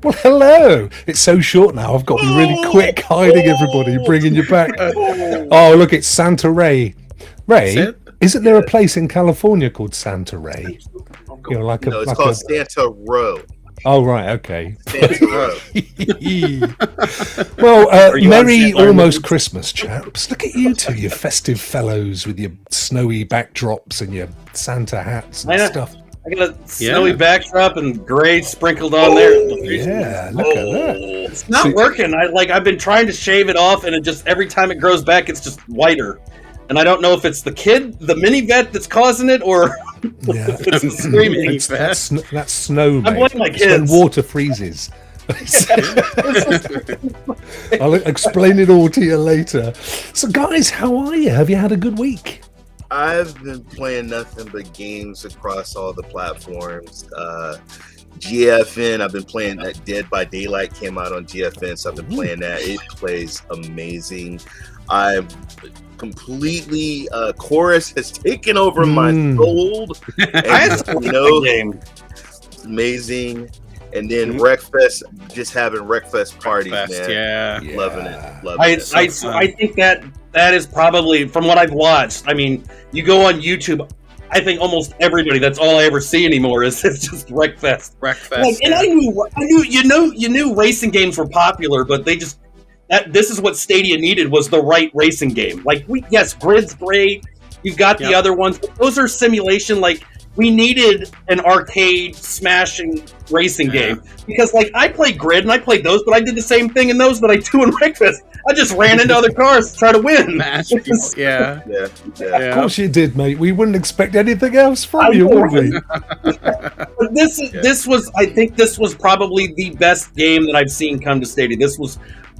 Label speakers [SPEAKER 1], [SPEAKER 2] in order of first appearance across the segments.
[SPEAKER 1] Well, hello. It's so short now. I've got to be really quick hiding everybody, bringing you back. Oh, look, it's Santa Ray. Ray, isn't there a place in California called Santa Ray? You know, like
[SPEAKER 2] it's called Santa Row.
[SPEAKER 1] Oh, right, okay.
[SPEAKER 2] Santa Row.
[SPEAKER 1] Well, Merry almost Christmas, chaps. Look at you two, you festive fellows with your snowy backdrops and your Santa hats and stuff.
[SPEAKER 3] I got a snowy backdrop and gray sprinkled on there.
[SPEAKER 1] Yeah, look at that.
[SPEAKER 3] It's not working. I've been trying to shave it off, and it just every time it grows back, it's just whiter. And I don't know if it's the mini vet that's causing it, or if it's the screaming.
[SPEAKER 1] That's snow, mate.
[SPEAKER 3] I blame my kids.
[SPEAKER 1] When water freezes. I'll explain it all to you later. So, guys, how are you? Have you had a good week?
[SPEAKER 2] I've been playing nothing but games across all the platforms. GFN, I've been playing that Dead by Daylight came out on GFN, so I've been playing that. It plays amazing. I'm completely Chorus has taken over my soul.
[SPEAKER 3] Game.
[SPEAKER 2] Amazing. And then Wreckfest, just having Wreckfest parties, man.
[SPEAKER 4] Yeah.
[SPEAKER 2] Loving it.
[SPEAKER 3] I think that is probably, from what I've watched, I mean, you go on YouTube, I think almost everybody, that's all I ever see anymore is it's just Wreckfest. And I knew you knew racing games were popular, but they just this is what Stadia needed, was the right racing game. Like, Grid's great. You've got the other ones, but those are simulation. Like, we needed an arcade smashing racing game, because like I played Grid and I played those, but I did the same thing in those that I do in Wreckfest. I just ran into other cars to try to win.
[SPEAKER 1] Of course you did, mate. We wouldn't expect anything else from you, would we?
[SPEAKER 3] But this was probably the best game that I've seen come to Stadia. This was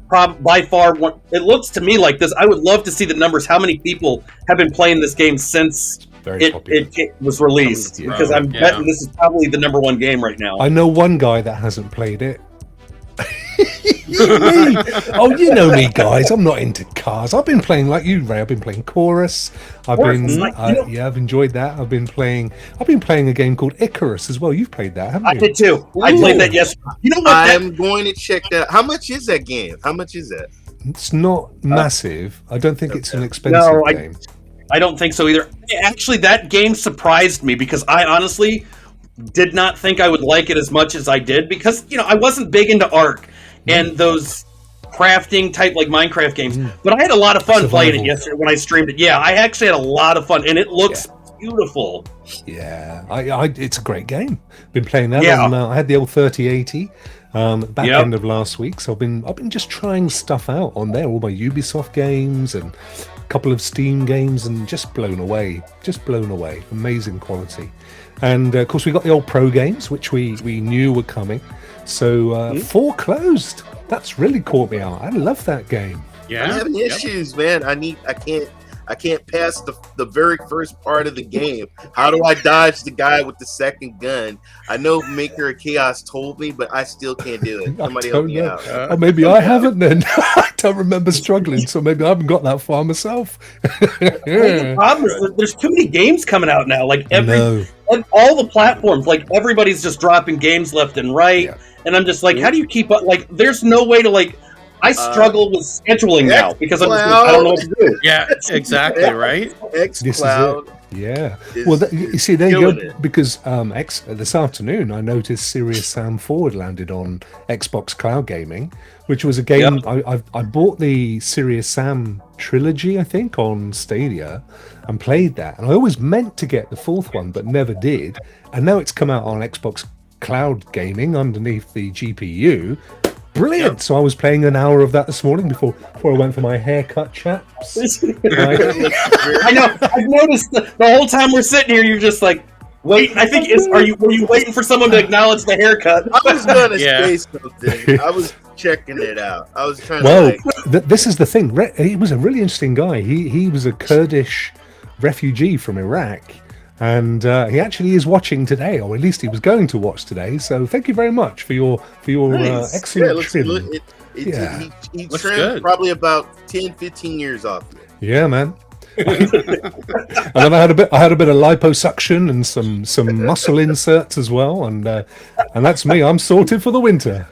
[SPEAKER 3] by far one. It looks to me like this. I would love to see the numbers. How many people have been playing this game since it was released? Because I'm betting this is probably the number one game right now.
[SPEAKER 1] I know one guy that hasn't played it. Me. Oh, you know me, guys. I'm not into cars. I've been playing like you, Ray. I've been playing Chorus. I've enjoyed that. I've been playing a game called Icarus as well. You've played that, haven't you?
[SPEAKER 3] I did too. I played that yesterday. You know what?
[SPEAKER 2] I'm going to check that. How much is that game? How much is that?
[SPEAKER 1] It's not massive. I don't think it's an expensive game.
[SPEAKER 3] I don't think so either. Actually, that game surprised me, because I honestly did not think I would like it as much as I did, because I wasn't big into Ark and those crafting type like Minecraft games, but I had a lot of fun playing it yesterday when I streamed it. Yeah, I actually had a lot of fun, and it looks beautiful.
[SPEAKER 1] Yeah, it's a great game. Been playing that on. I had the old 3080 back end of last week, so I've been just trying stuff out on there, all my Ubisoft games and a couple of Steam games, and just blown away. Amazing quality. And of course we got the old pro games, which we knew were coming. So 4 closed. That's really caught me out. I love that game.
[SPEAKER 2] Yeah, I'm having issues, man. I can't pass the very first part of the game. How do I dodge the guy with the second gun? I know Maker of Chaos told me, but I still can't do it. Somebody help me out.
[SPEAKER 1] Maybe I haven't then. I don't remember struggling, so maybe I haven't got that far myself.
[SPEAKER 3] The problem is that there's too many games coming out now. Like all the platforms, like everybody's just dropping games left and right. Yeah. And I'm just like, how do you keep up? Like, there's no way to like. I struggle with scheduling now because I don't know what to do.
[SPEAKER 4] Yeah, exactly, right?
[SPEAKER 2] xCloud.
[SPEAKER 1] Yeah. Well, you see, there you go. Because this afternoon, I noticed Serious Sam 4 landed on Xbox Cloud Gaming, which was a game. I bought the Serious Sam trilogy, I think, on Stadia, and played that. And I always meant to get the 4th one, but never did. And now it's come out on Xbox Cloud Gaming underneath the GPU. Brilliant! Yep. So I was playing an hour of that this morning before I went for my haircut, chaps.
[SPEAKER 3] I know. I've noticed the whole time we're sitting here, you're just like, wait. I think were you waiting for someone to acknowledge the haircut?
[SPEAKER 2] I was gonna say something. I was checking it out. I was trying to.
[SPEAKER 1] This is the thing. He was a really interesting guy. He was a Kurdish refugee from Iraq. And he actually is watching today, or at least he was going to watch today. So thank you very much for your excellent trim.
[SPEAKER 2] He trimmed probably about 10, 15 years off.
[SPEAKER 1] Yeah, man. And then I had a bit of liposuction and some muscle inserts as well, and that's me. I'm sorted for the winter.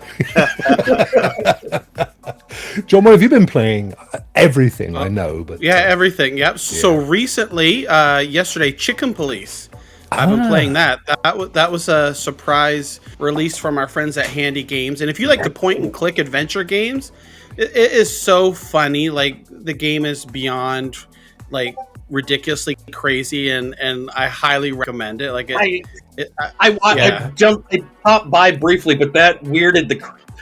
[SPEAKER 1] John, what have you been playing? Everything, I know, but
[SPEAKER 4] everything. Yep. So recently, yesterday, Chicken Police. I've been playing that. That was a surprise release from our friends at Handy Games. And if you like the point and click adventure games, it is so funny. Like, the game is beyond like ridiculously crazy, and I highly recommend it. Like, I popped by briefly, but that weirded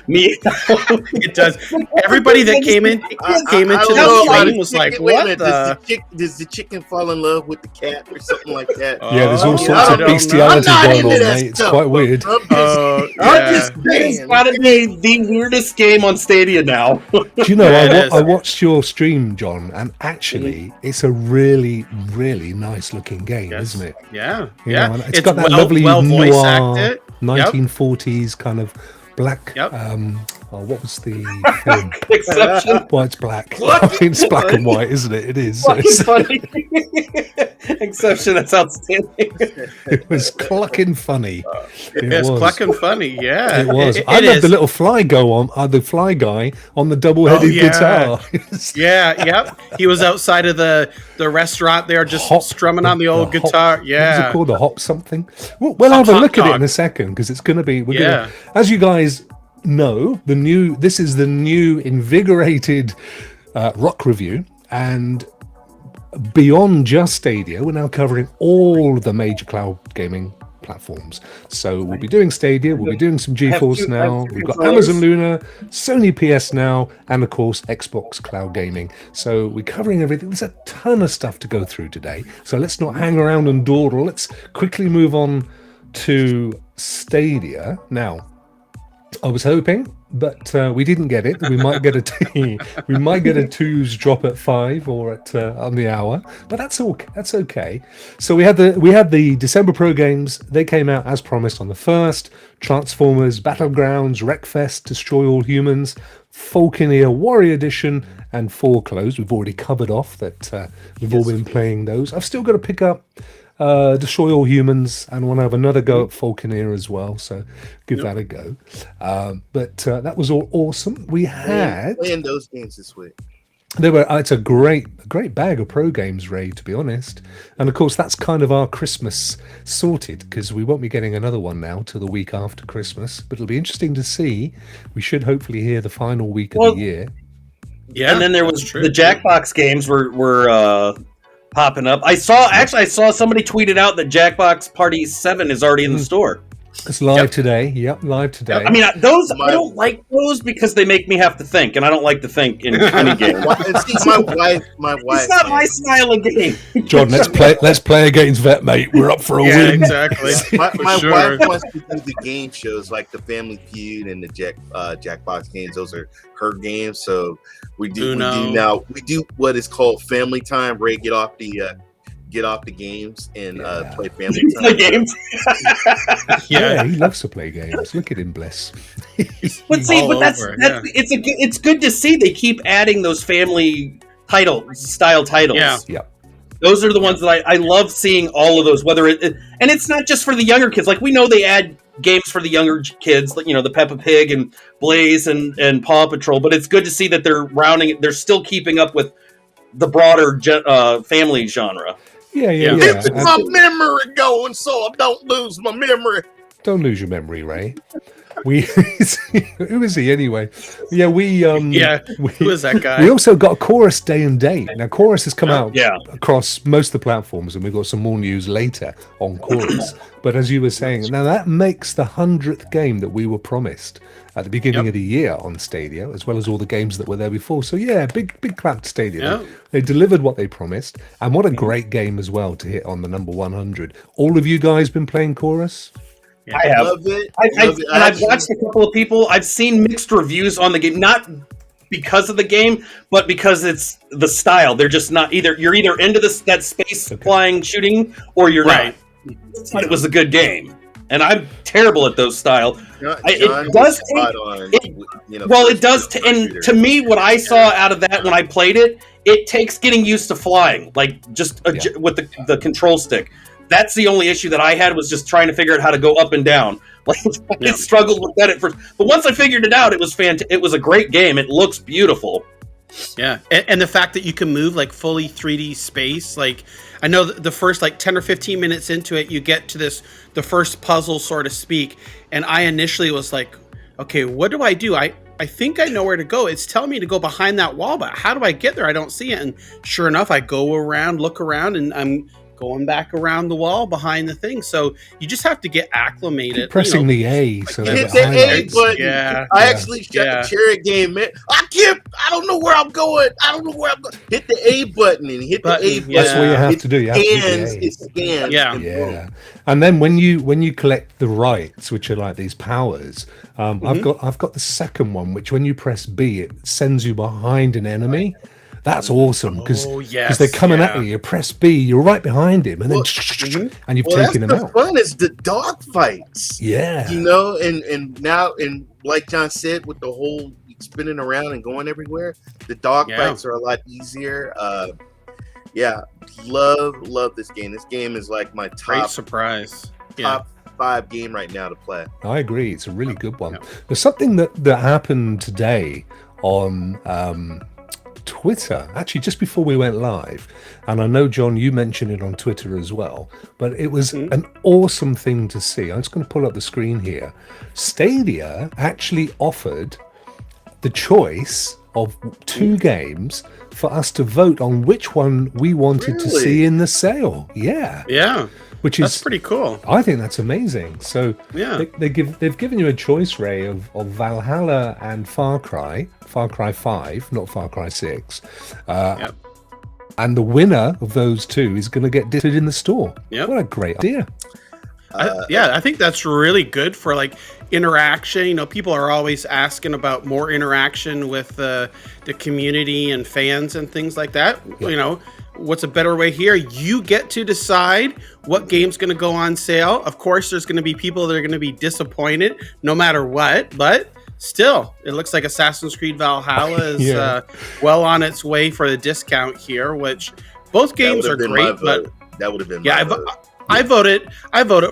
[SPEAKER 4] me. It does. Everybody that came into the game was like, "What
[SPEAKER 2] does the chicken fall in love with the cat or something like that?"
[SPEAKER 1] Yeah, there's all sorts of bestiality going on, mate. It's quite weird.
[SPEAKER 3] It's got to be the weirdest game on Stadia now.
[SPEAKER 1] Do you know, I watched your stream, John, and actually, it's a really, really nice looking game, isn't it?
[SPEAKER 4] Yeah,
[SPEAKER 1] It's got that lovely noir 1940s kind of black. What was the film?
[SPEAKER 3] Exception.
[SPEAKER 1] Well, it's black. It's black and white, isn't it? It is.
[SPEAKER 3] Funny. Exception. That's outstanding.
[SPEAKER 1] It was clucking funny.
[SPEAKER 4] It's clucking funny. Yeah,
[SPEAKER 1] it was. I love the little fly guy on the double-headed guitar.
[SPEAKER 4] He was outside of the restaurant there, just strumming on the old guitar.
[SPEAKER 1] What is it called? A hop something? We'll have a look at it in a second, because it's going to be. We're gonna, as you guys know, this is the new invigorated Rokk review, and beyond just Stadia, we're now covering all the major cloud gaming platforms. So we'll be doing Stadia, we'll be doing some GeForce Now, we've got Amazon Luna, Sony PS Now, and of course Xbox Cloud Gaming. So we're covering everything. There's a ton of stuff to go through today, so let's not hang around and dawdle. Let's quickly move on to Stadia. Now, I was hoping, but we didn't get it. We might get a twos drop at 5 or at on the hour, but that's okay. So we had the December Pro games. They came out as promised on the 1st. Transformers, Battlegrounds, Wreckfest, Destroy All Humans, Falconeer Warrior Edition, and Foreclosed. We've already covered off that. We've all been playing those. I've still got to pick up Destroy All Humans, and want to have another go at Falconeer as well, so give that a go. But that was all awesome. We had
[SPEAKER 2] playing those games this week.
[SPEAKER 1] It's a great bag of pro games, Ray, to be honest. And of course, that's kind of our Christmas sorted, because we won't be getting another one now till the week after Christmas. But it'll be interesting to see. We should hopefully hear the final week of the year.
[SPEAKER 3] Yeah, and then there was the Jackbox games were popping up. I saw somebody tweeted out that Jackbox Party 7 is already in the store.
[SPEAKER 1] It's live today. Yep, live today.
[SPEAKER 3] I mean, I don't like those because they make me have to think, and I don't like to think in any game.
[SPEAKER 2] My wife.
[SPEAKER 3] It's not my style of game.
[SPEAKER 1] John, let's play against Vet, mate. We're up for a win.
[SPEAKER 4] Exactly.
[SPEAKER 2] My wife wants to do the game shows like the Family Feud and the Jackbox games. Those are her games. So we do what is called family time. Ray, get off the games and play family time.
[SPEAKER 3] Play games.
[SPEAKER 1] Yeah, he loves to play games. Look at him, bless.
[SPEAKER 3] It's good to see they keep adding those family style titles.
[SPEAKER 1] Yeah.
[SPEAKER 3] Those are the ones that I love seeing, all of those. And it's not just for the younger kids. Like, we know they add games for the younger kids, like, the Peppa Pig and Blaze and Paw Patrol. But it's good to see that they're still keeping up with the broader family genre.
[SPEAKER 1] Yeah.
[SPEAKER 2] Keep my memory going so I don't lose my memory.
[SPEAKER 1] Don't lose your memory, Ray. Who is he anyway? Yeah, who
[SPEAKER 4] is that guy?
[SPEAKER 1] We also got Chorus Day and Date. Now, Chorus has come out across most of the platforms, and we've got some more news later on Chorus. But as you were saying, now that makes the 100th game that we were promised at the beginning of the year on Stadia, as well as all the games that were there before. So yeah, big clap to Stadia.
[SPEAKER 4] Yep.
[SPEAKER 1] They delivered what they promised, and what a great game as well to hit on the number 100. All of you guys been playing Chorus?
[SPEAKER 3] Yeah. I have.
[SPEAKER 2] Love it.
[SPEAKER 3] I've watched a couple of people. I've seen mixed reviews on the game, not because of the game, but because it's the style. They're just not you're either into that space flying shooting, or you're not. But it was a good game, and I'm terrible at those style. It does. And to me, what I saw out of that when I played it it takes getting used to flying, like just with the control stick. That's the only issue that I had, was just trying to figure out how to go up and down. Like I struggled with that at first, but once I figured it out, it was fantastic. It was a great game. It looks beautiful.
[SPEAKER 4] Yeah, and the fact that you can move like fully 3D space, like I know the first like 10 or 15 minutes into it, you get to the first puzzle, so to speak, and I initially was like, okay, what do I do? I think I know where to go. It's telling me to go behind that wall, but how do I get there? I don't see it. And sure enough, I go around, look around, and I'm going back around the wall behind the thing. So you just have to get acclimated.
[SPEAKER 1] Keep pressing the A.
[SPEAKER 2] So hit the A button.
[SPEAKER 4] Yeah.
[SPEAKER 2] I actually shut the cherry game, man. I don't know where I'm going. Hit the A button and hit the A button.
[SPEAKER 1] That's what you have to do. You have
[SPEAKER 2] it scans.
[SPEAKER 4] Yeah.
[SPEAKER 1] And then when you collect the rights, which are like these powers, I've got the second one, which when you press B, it sends you behind an enemy. That's awesome because they're coming at you. You press B, you're right behind him, and then and you've taken him out.
[SPEAKER 2] The fun is the dog fights.
[SPEAKER 1] Yeah,
[SPEAKER 2] and now, and like John said, with the whole spinning around and going everywhere, the dog fights are a lot easier. Love this game. This game is like my top
[SPEAKER 4] surprise.
[SPEAKER 2] Top 5 game right now to play.
[SPEAKER 1] I agree. It's a really good one. There's something that happened today on Twitter, actually just before we went live, and I know, John, you mentioned it on Twitter as well, but it was an awesome thing to see. I'm just going to pull up the screen here. Stadia actually offered the choice of 2 games for us to vote on which one we wanted to see in the sale. That's pretty cool. I think that's amazing. So they've given you a choice, Ray, of Valhalla and Far Cry 5, not Far Cry 6. And the winner of those 2 is going to get dished in the store. What a great idea.
[SPEAKER 4] I think that's really good for like interaction. You know, people are always asking about more interaction with the community and fans and things like that. You know, what's a better way here? You get to decide what game's going to go on sale. Of course, there's going to be people that are going to be disappointed no matter what, but still, it looks like Assassin's Creed Valhalla is well on its way for the discount here, which both games are great, but
[SPEAKER 2] that would have been my vote.
[SPEAKER 4] I voted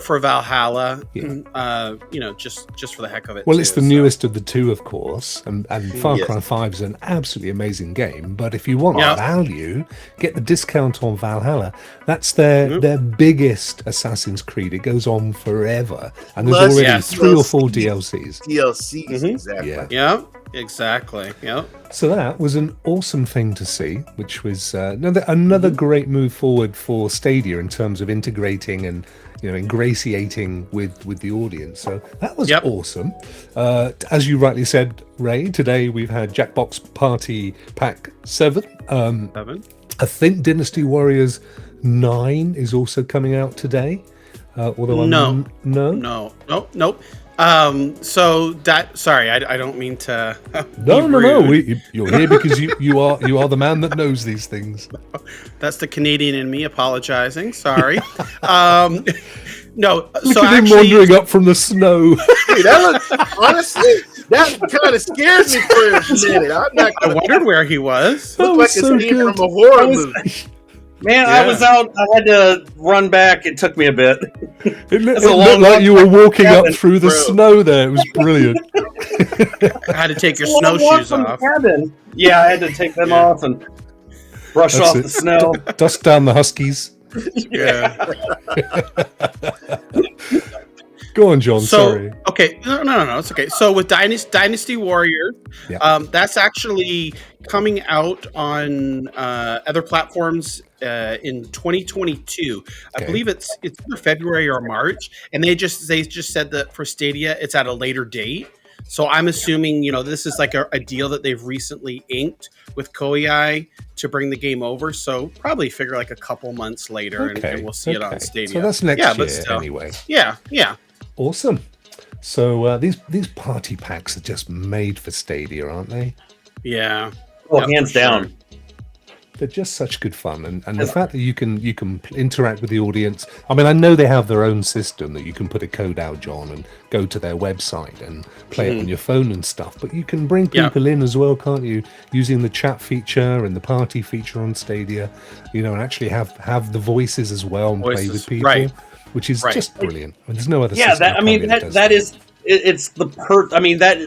[SPEAKER 4] for Valhalla, just for the heck of it.
[SPEAKER 1] Well, it's the newest of the 2, of course, and Far Cry 5 is an absolutely amazing game. But if you want value, get the discount on Valhalla. That's their biggest Assassin's Creed. It goes on forever, and there's already 3 or 4 DLCs.
[SPEAKER 2] Exactly.
[SPEAKER 4] Exactly.
[SPEAKER 1] So that was an awesome thing to see, which was another great move forward for Stadia in terms of integrating and ingratiating with the audience. So that was awesome. As you rightly said, Ray, today we've had Jackbox Party Pack 7. I think Dynasty Warriors 9 is also coming out today. Although
[SPEAKER 4] no. Sorry, I don't mean to.
[SPEAKER 1] No. You're here because you are the man that knows these things.
[SPEAKER 4] That's the Canadian in me apologizing. Sorry. No.
[SPEAKER 1] Look at him wandering up from the snow.
[SPEAKER 2] Hey, that kind of scared me for a minute.
[SPEAKER 4] I wondered where he was.
[SPEAKER 2] Looked like a scene from a horror movie.
[SPEAKER 3] Man, I was out. I had to run back. It took me a bit.
[SPEAKER 1] It looked like you were walking up through the snow there. It was brilliant.
[SPEAKER 4] I had to take your snowshoes off.
[SPEAKER 3] Yeah, I had to take them off and brush off the snow.
[SPEAKER 1] Dust down the huskies.
[SPEAKER 4] Yeah.
[SPEAKER 1] Go on, John. Sorry.
[SPEAKER 4] Okay. No. It's okay. So with Dynasty Warriors, that's actually coming out on other platforms in 2022. I believe it's either February or March, and they just said that for Stadia, it's at a later date. So I'm assuming this is like a deal that they've recently inked with Koei to bring the game over. So probably figure like a couple months later, and we'll see it on Stadia.
[SPEAKER 1] So that's next year anyway.
[SPEAKER 4] Yeah.
[SPEAKER 1] Awesome. So these party packs are just made for Stadia, aren't they?
[SPEAKER 4] Yeah.
[SPEAKER 3] Well, hands down.
[SPEAKER 1] They're just such good fun, and the fact that you can interact with the audience. I mean, I know they have their own system that you can put a code out, John, and go to their website and play it on your phone and stuff. But you can bring people in as well, can't you? Using the chat feature and the party feature on Stadia, and actually have the voices as well and play with people, which is just brilliant. I mean, there's no other.
[SPEAKER 3] Yeah, that is it's the I mean, that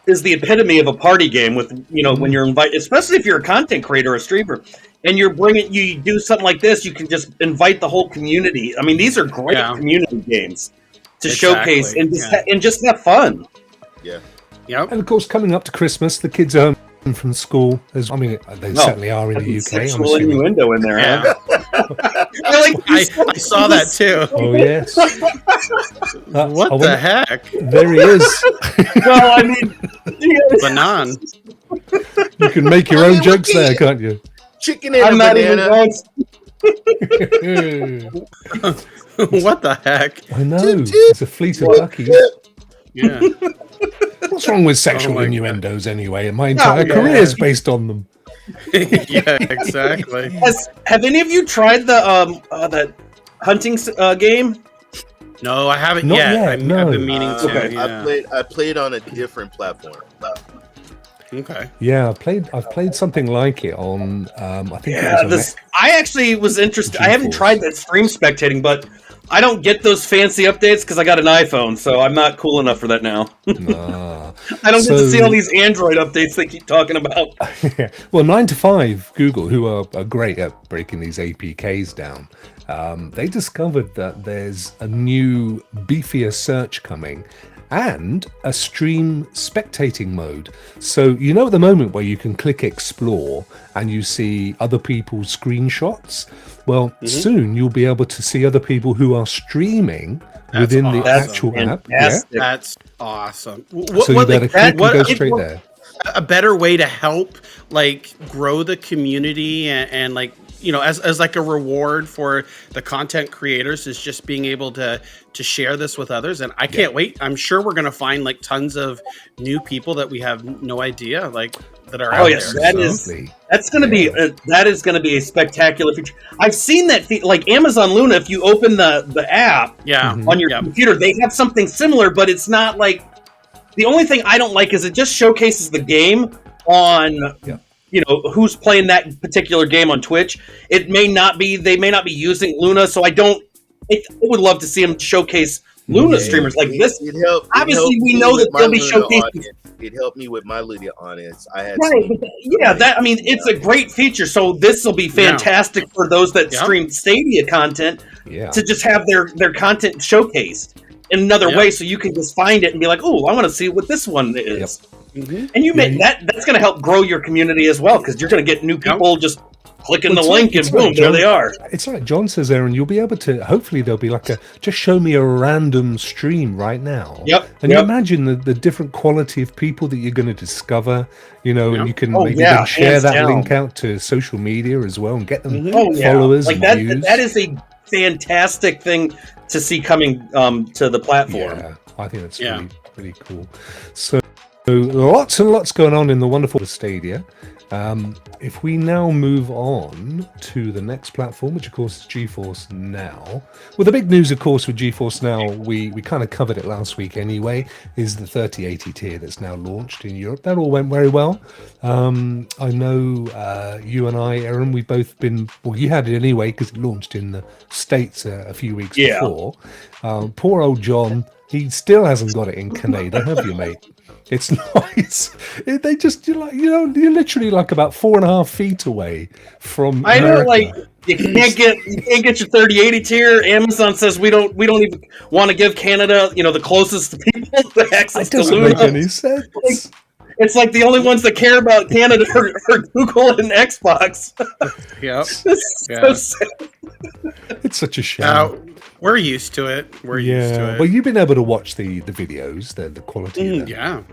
[SPEAKER 3] is the epitome of a party game with, when you're invited, especially if you're a content creator or a streamer, and you do something like this, you can just invite the whole community. I mean, these are great community games to showcase and just have fun.
[SPEAKER 2] Yeah.
[SPEAKER 1] Yep. And of course, coming up to Christmas, the kids are home from school. They certainly are in the UK.
[SPEAKER 3] Sexual innuendo in there.
[SPEAKER 4] Yeah. I saw that too.
[SPEAKER 1] Oh yes.
[SPEAKER 4] What the heck?
[SPEAKER 1] There he is.
[SPEAKER 3] Well, I mean,
[SPEAKER 4] Banan.
[SPEAKER 1] You can make your own jokes there, can't you?
[SPEAKER 2] Chicken and a banana.
[SPEAKER 4] What the heck?
[SPEAKER 1] I know. It's a fleet of duckies.
[SPEAKER 4] Yeah.
[SPEAKER 1] What's wrong with sexual innuendos anyway? My entire career is based on them.
[SPEAKER 4] Yeah, exactly.
[SPEAKER 3] Have any of you tried that hunting game?
[SPEAKER 4] No, I haven't
[SPEAKER 1] Not
[SPEAKER 4] yet.
[SPEAKER 1] yet,
[SPEAKER 4] I've
[SPEAKER 1] no.
[SPEAKER 4] been meaning to.
[SPEAKER 3] Okay.
[SPEAKER 4] Yeah.
[SPEAKER 2] I played on a different platform.
[SPEAKER 4] Okay.
[SPEAKER 1] Yeah, I've played something like it on. I think it was on
[SPEAKER 3] I actually was interested. I haven't tried that stream spectating, but I don't get those fancy updates because I got an iPhone, so I'm not cool enough for that now. I don't get to see all these Android updates they keep talking about.
[SPEAKER 1] Well, 9 to 5 Google, who are great at breaking these APKs down, they discovered that there's a new beefier search coming and a stream spectating mode. So at the moment where you can click explore and you see other people's screenshots, well, soon you'll be able to see other people who are streaming within the actual app.
[SPEAKER 3] Yeah?
[SPEAKER 4] That's awesome.
[SPEAKER 1] So you better click and go straight there.
[SPEAKER 4] A better way to help grow the community and as like a reward for the content creators is just being able to share this with others. And I can't wait. I'm sure we're going to find tons of new people that we have no idea that are out there.
[SPEAKER 3] That's going to be that is going to be a spectacular feature. I've seen that Amazon Luna. If you open the app on your computer, they have something similar, but it's not the only thing I don't like is it just showcases the game on who's playing that particular game on Twitch. They may not be using Luna, so I would love to see them showcase Luna streamers like this. Obviously, we know that they'll be showcasing.
[SPEAKER 2] It helped me with my Luna audience.
[SPEAKER 3] It's a great feature. So this will be fantastic for those that stream Stadia content to just have their content showcased in another way, so you can just find it and be like, "Oh, I want to see what this one is." And that's going to help grow your community as well, because you're going to get new people just clicking the link and boom, there they are.
[SPEAKER 1] It's like John says there, and you'll be able to, hopefully there'll be just show me a random stream right now. And you imagine the different quality of people that you're going to discover, and you can maybe then share that link out to social media as well and get them followers and views.
[SPEAKER 3] That is a fantastic thing to see coming to the platform.
[SPEAKER 1] Yeah, I think that's really cool. So lots and lots going on in the wonderful Stadia. If we now move on to the next platform, which of course is GeForce Now. Well, the big news, of course, with GeForce Now, we kind of covered it last week anyway, is the 3080 tier that's now launched in Europe. That all went very well. I know you and I, Aaron, we've both been, well, you had it anyway because it launched in the States a few weeks before. Poor old John, he still hasn't got it in Canada, have you, mate? It's nice. They just, you're literally about 4.5 feet away from America.
[SPEAKER 3] I know, you can't get your 3080 tier. Amazon says we don't even want to give Canada, the closest people the access to Luna.
[SPEAKER 1] It doesn't make any sense.
[SPEAKER 3] It's the only ones that care about Canada are Google and Xbox.
[SPEAKER 1] So sad. It's such a shame.
[SPEAKER 4] We're used to it. We're used to it.
[SPEAKER 1] Well, you've been able to watch the videos, the quality of them.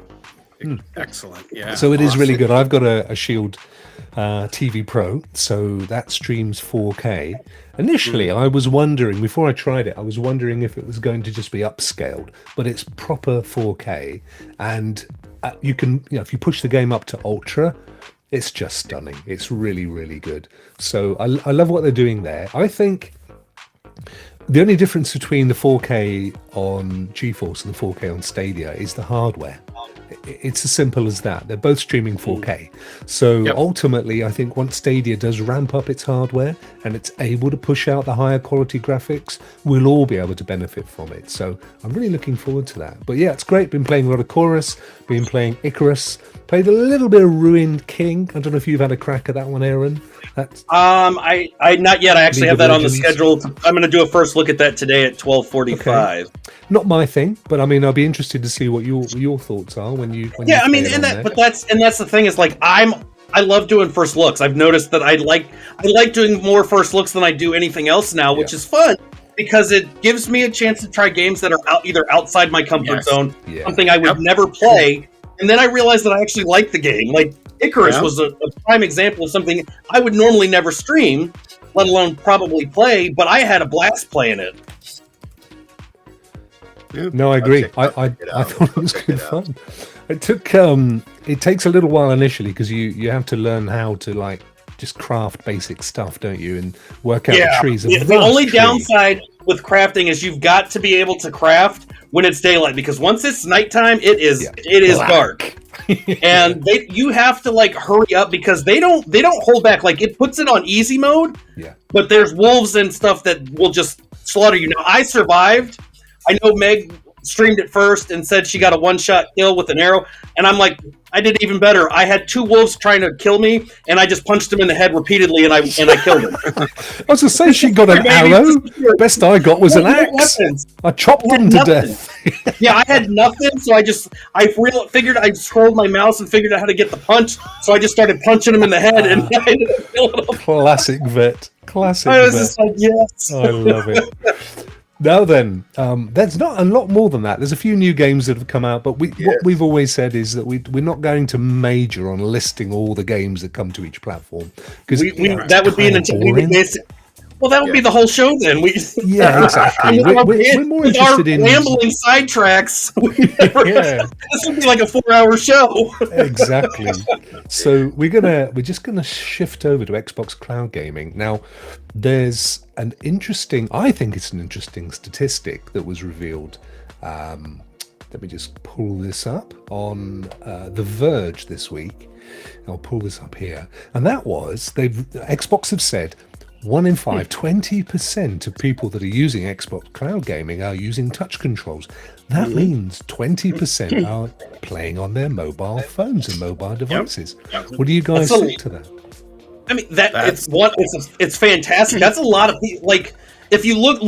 [SPEAKER 4] Excellent. Yeah.
[SPEAKER 1] So it is really good. I've got a Shield TV Pro, so that streams 4K. Initially, I was wondering, before I tried it, if it was going to just be upscaled, but it's proper 4K. And you can, if you push the game up to Ultra, it's just stunning. It's really, really good. So I love what they're doing there. I think the only difference between the 4K on GeForce and the 4K on Stadia is the hardware. It's as simple as that. They're both streaming 4K. So ultimately, I think once Stadia does ramp up its hardware and it's able to push out the higher quality graphics, we'll all be able to benefit from it. So I'm really looking forward to that. But yeah, it's great. Been playing a lot of Chorus, been playing Icarus, played a little bit of Ruined King. I don't know if you've had a crack at that one, Aaron.
[SPEAKER 3] I not yet. I actually have that on the schedule. I'm going to do a first look at that today at 12:45.
[SPEAKER 1] Okay. Not my thing, but I mean, I'll be interested to see what your thoughts are when you.
[SPEAKER 3] I mean, that's the thing is like I love doing first looks. I've noticed that I like doing more first looks than I do anything else now, which is fun because it gives me a chance to try games that are either outside my comfort zone, something I would never play, and then I realized that I actually like the game. Like Icarus was a prime example of something I would normally never stream, let alone probably play, but I had a blast playing it.
[SPEAKER 1] Yeah. No, I agree. I thought it was good fun. It took it takes a little while initially because you have to learn how to like just craft basic stuff, don't you, and work out the trees.
[SPEAKER 3] The only downside with crafting is you've got to be able to craft when it's daylight, because once it's nighttime, it is dark. And you have to like hurry up because they don't hold back. Like it puts it on easy mode, but there's wolves and stuff that will just slaughter you. Now I survived. I know Meg streamed it first and said she got a one-shot kill with an arrow, and I'm like, I did even better. I had two wolves trying to kill me, and I just punched them in the head repeatedly, and I killed them.
[SPEAKER 1] I was going to say she got an arrow. Best I got was an axe. I chopped them to death.
[SPEAKER 3] Yeah, I had nothing, so I figured I scrolled my mouse and figured out how to get the punch, so I just started punching them in the head, and I ended up killing them.
[SPEAKER 1] Classic Vet. Classic
[SPEAKER 3] I was
[SPEAKER 1] Vet.
[SPEAKER 3] just like, yes.
[SPEAKER 1] I love it. Now then, there's not a lot more than that. There's a few new games that have come out, but what we've always said is that we're not going to major on listing all the games that come to each platform because
[SPEAKER 3] that would be an basic. Well, that would be the whole show then.
[SPEAKER 1] Exactly. We're more interested in
[SPEAKER 3] rambling sidetracks. This would be like a 4-hour show.
[SPEAKER 1] Exactly. So we're just gonna shift over to Xbox Cloud Gaming now. There's I think it's an interesting statistic that was revealed. Let me just pull this up on The Verge this week. I'll pull this up here, and that was Xbox have said 1 in 5, 20% of people that are using Xbox Cloud Gaming are using touch controls. That means 20% are playing on their mobile phones and mobile devices. What do you guys think to that?
[SPEAKER 3] I mean, it's fantastic. That's a lot of people. Like, if you look,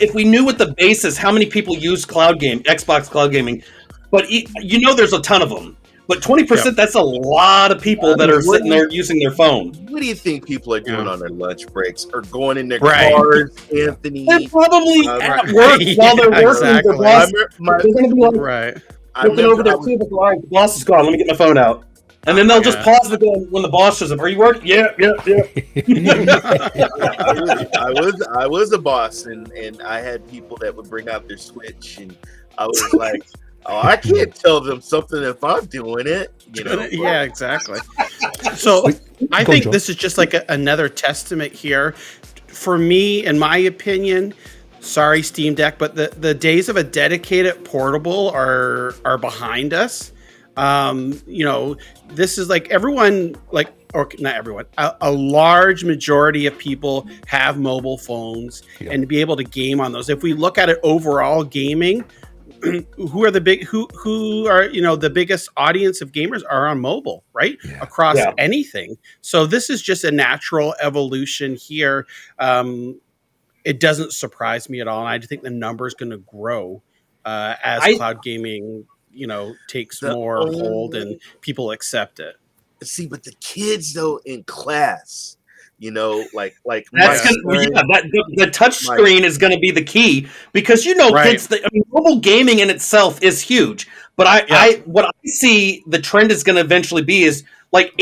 [SPEAKER 3] if we knew what the base is, how many people use Xbox Cloud Gaming, but there's a ton of them. But 20%, that's a lot of people that are sitting there using their phone.
[SPEAKER 2] What do you think people are doing on their lunch breaks or going in their cars, Anthony?
[SPEAKER 3] They're probably at work while they're working. Their boss, they're going to be like, looking over their table. All right, the boss is gone. Let me get my phone out. And then they'll just pause and go when the boss shows up. Are you working? Yeah.
[SPEAKER 2] I was a boss, and I had people that would bring out their Switch, and I was like, oh, I can't tell them something if I'm doing it.
[SPEAKER 4] Yeah, exactly. So I think this is just like another testament here. For me, in my opinion, sorry, Steam Deck, but the days of a dedicated portable are behind us. This is like everyone, or not everyone, a large majority of people have mobile phones and to be able to game on those. If we look at it overall gaming, who are the biggest audience of gamers are on mobile, right? Across anything. So this is just a natural evolution here. It doesn't surprise me at all. And I think the number is going to grow as cloud gaming, takes more hold and people accept it.
[SPEAKER 2] See, but the kids though in class, like
[SPEAKER 3] that's the touch screen is going to be the key because kids. Mobile gaming in itself is huge, but what I see the trend is going to eventually be is like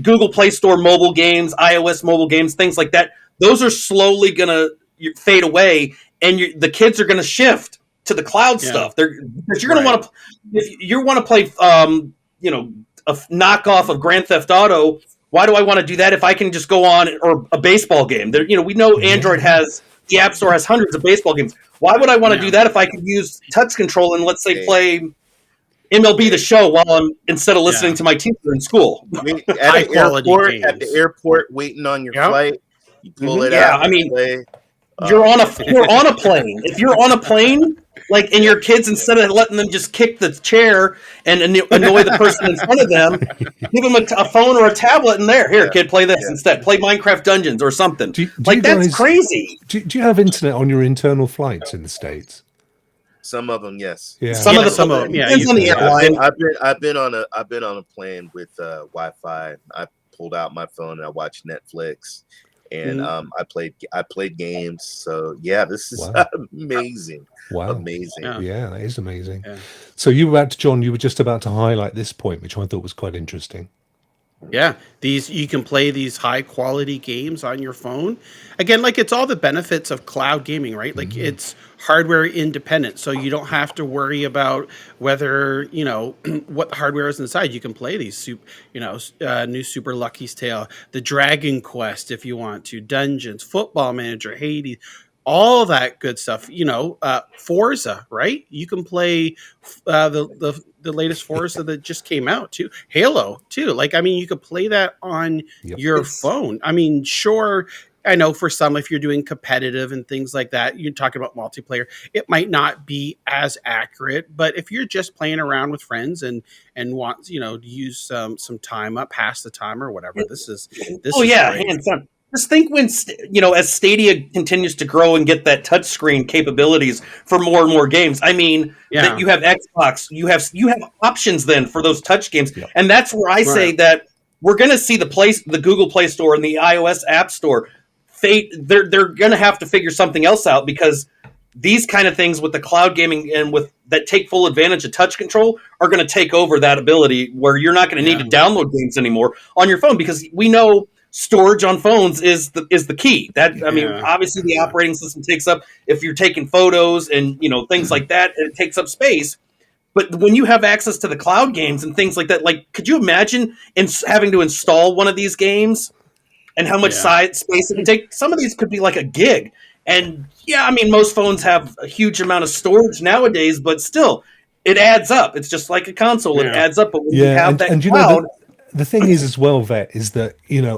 [SPEAKER 3] Google Play Store mobile games, iOS mobile games, things like that. Those are slowly going to fade away, and the kids are going to shift to the cloud stuff. Because you're going to want to, if you want to play, a knockoff of Grand Theft Auto Why do I want to do that if I can just go on, or a baseball game? There, we know Android has, the App Store has hundreds of baseball games. Why would I want to do that if I could use touch control and, let's say, play MLB The Show while instead of listening to my teacher in school?
[SPEAKER 2] At the airport, waiting on your flight, you pull it out.
[SPEAKER 3] I mean, you're on a plane. If you're on a plane, like, and your kids, instead of letting them just kick the chair and annoy the person in front of them, give them a phone or a tablet, and here, kid, play this instead. Play Minecraft Dungeons or something. That's crazy.
[SPEAKER 1] Do you have internet on your internal flights in the States?
[SPEAKER 2] Some of them, yes.
[SPEAKER 1] Yeah.
[SPEAKER 3] Some of them, yeah.
[SPEAKER 2] I've been on a plane with Wi-Fi. I pulled out my phone and I watched Netflix. And I played games. So this is amazing.
[SPEAKER 1] Wow,
[SPEAKER 2] amazing.
[SPEAKER 1] Yeah, that is amazing. Yeah. So you were just about to highlight this point, which I thought was quite interesting.
[SPEAKER 4] Yeah, you can play these high quality games on your phone. Again, like, it's all the benefits of cloud gaming, right? Like, it's hardware independent, so you don't have to worry about whether what hardware is inside. You can play these new Super Lucky's Tale, the Dragon Quest if you want to, Dungeons, Football Manager, Hades, all that good stuff. Forza, right? You can play the latest Forza that just came out too. Halo too. Like, I mean, you could play that on your phone. I mean, sure, I know for some, if you're doing competitive and things like that, you're talking about multiplayer, it might not be as accurate. But if you're just playing around with friends and want to use some time up, pass the time or whatever, this is great.
[SPEAKER 3] Hands on. Just think when, as Stadia continues to grow and get that touchscreen capabilities for more and more games. I mean, that you have Xbox, you have options then for those touch games, and that's where I say that we're going to see the Google Play Store and the iOS App Store. They're going to have to figure something else out, because these kind of things with the cloud gaming and with that take full advantage of touch control are going to take over that ability, where you're not going to need to download games anymore on your phone, because we know storage on phones is the key. I mean, obviously the operating system takes up, if you're taking photos and things like that, it takes up space. But when you have access to the cloud games and things like that, like, could you imagine having to install one of these games and how much space it can take? Some of these could be like a gig. And I mean, most phones have a huge amount of storage nowadays, but still, it adds up. It's just like a console. It adds up. But when you have that cloud...
[SPEAKER 1] The thing is as well, Vet, is that,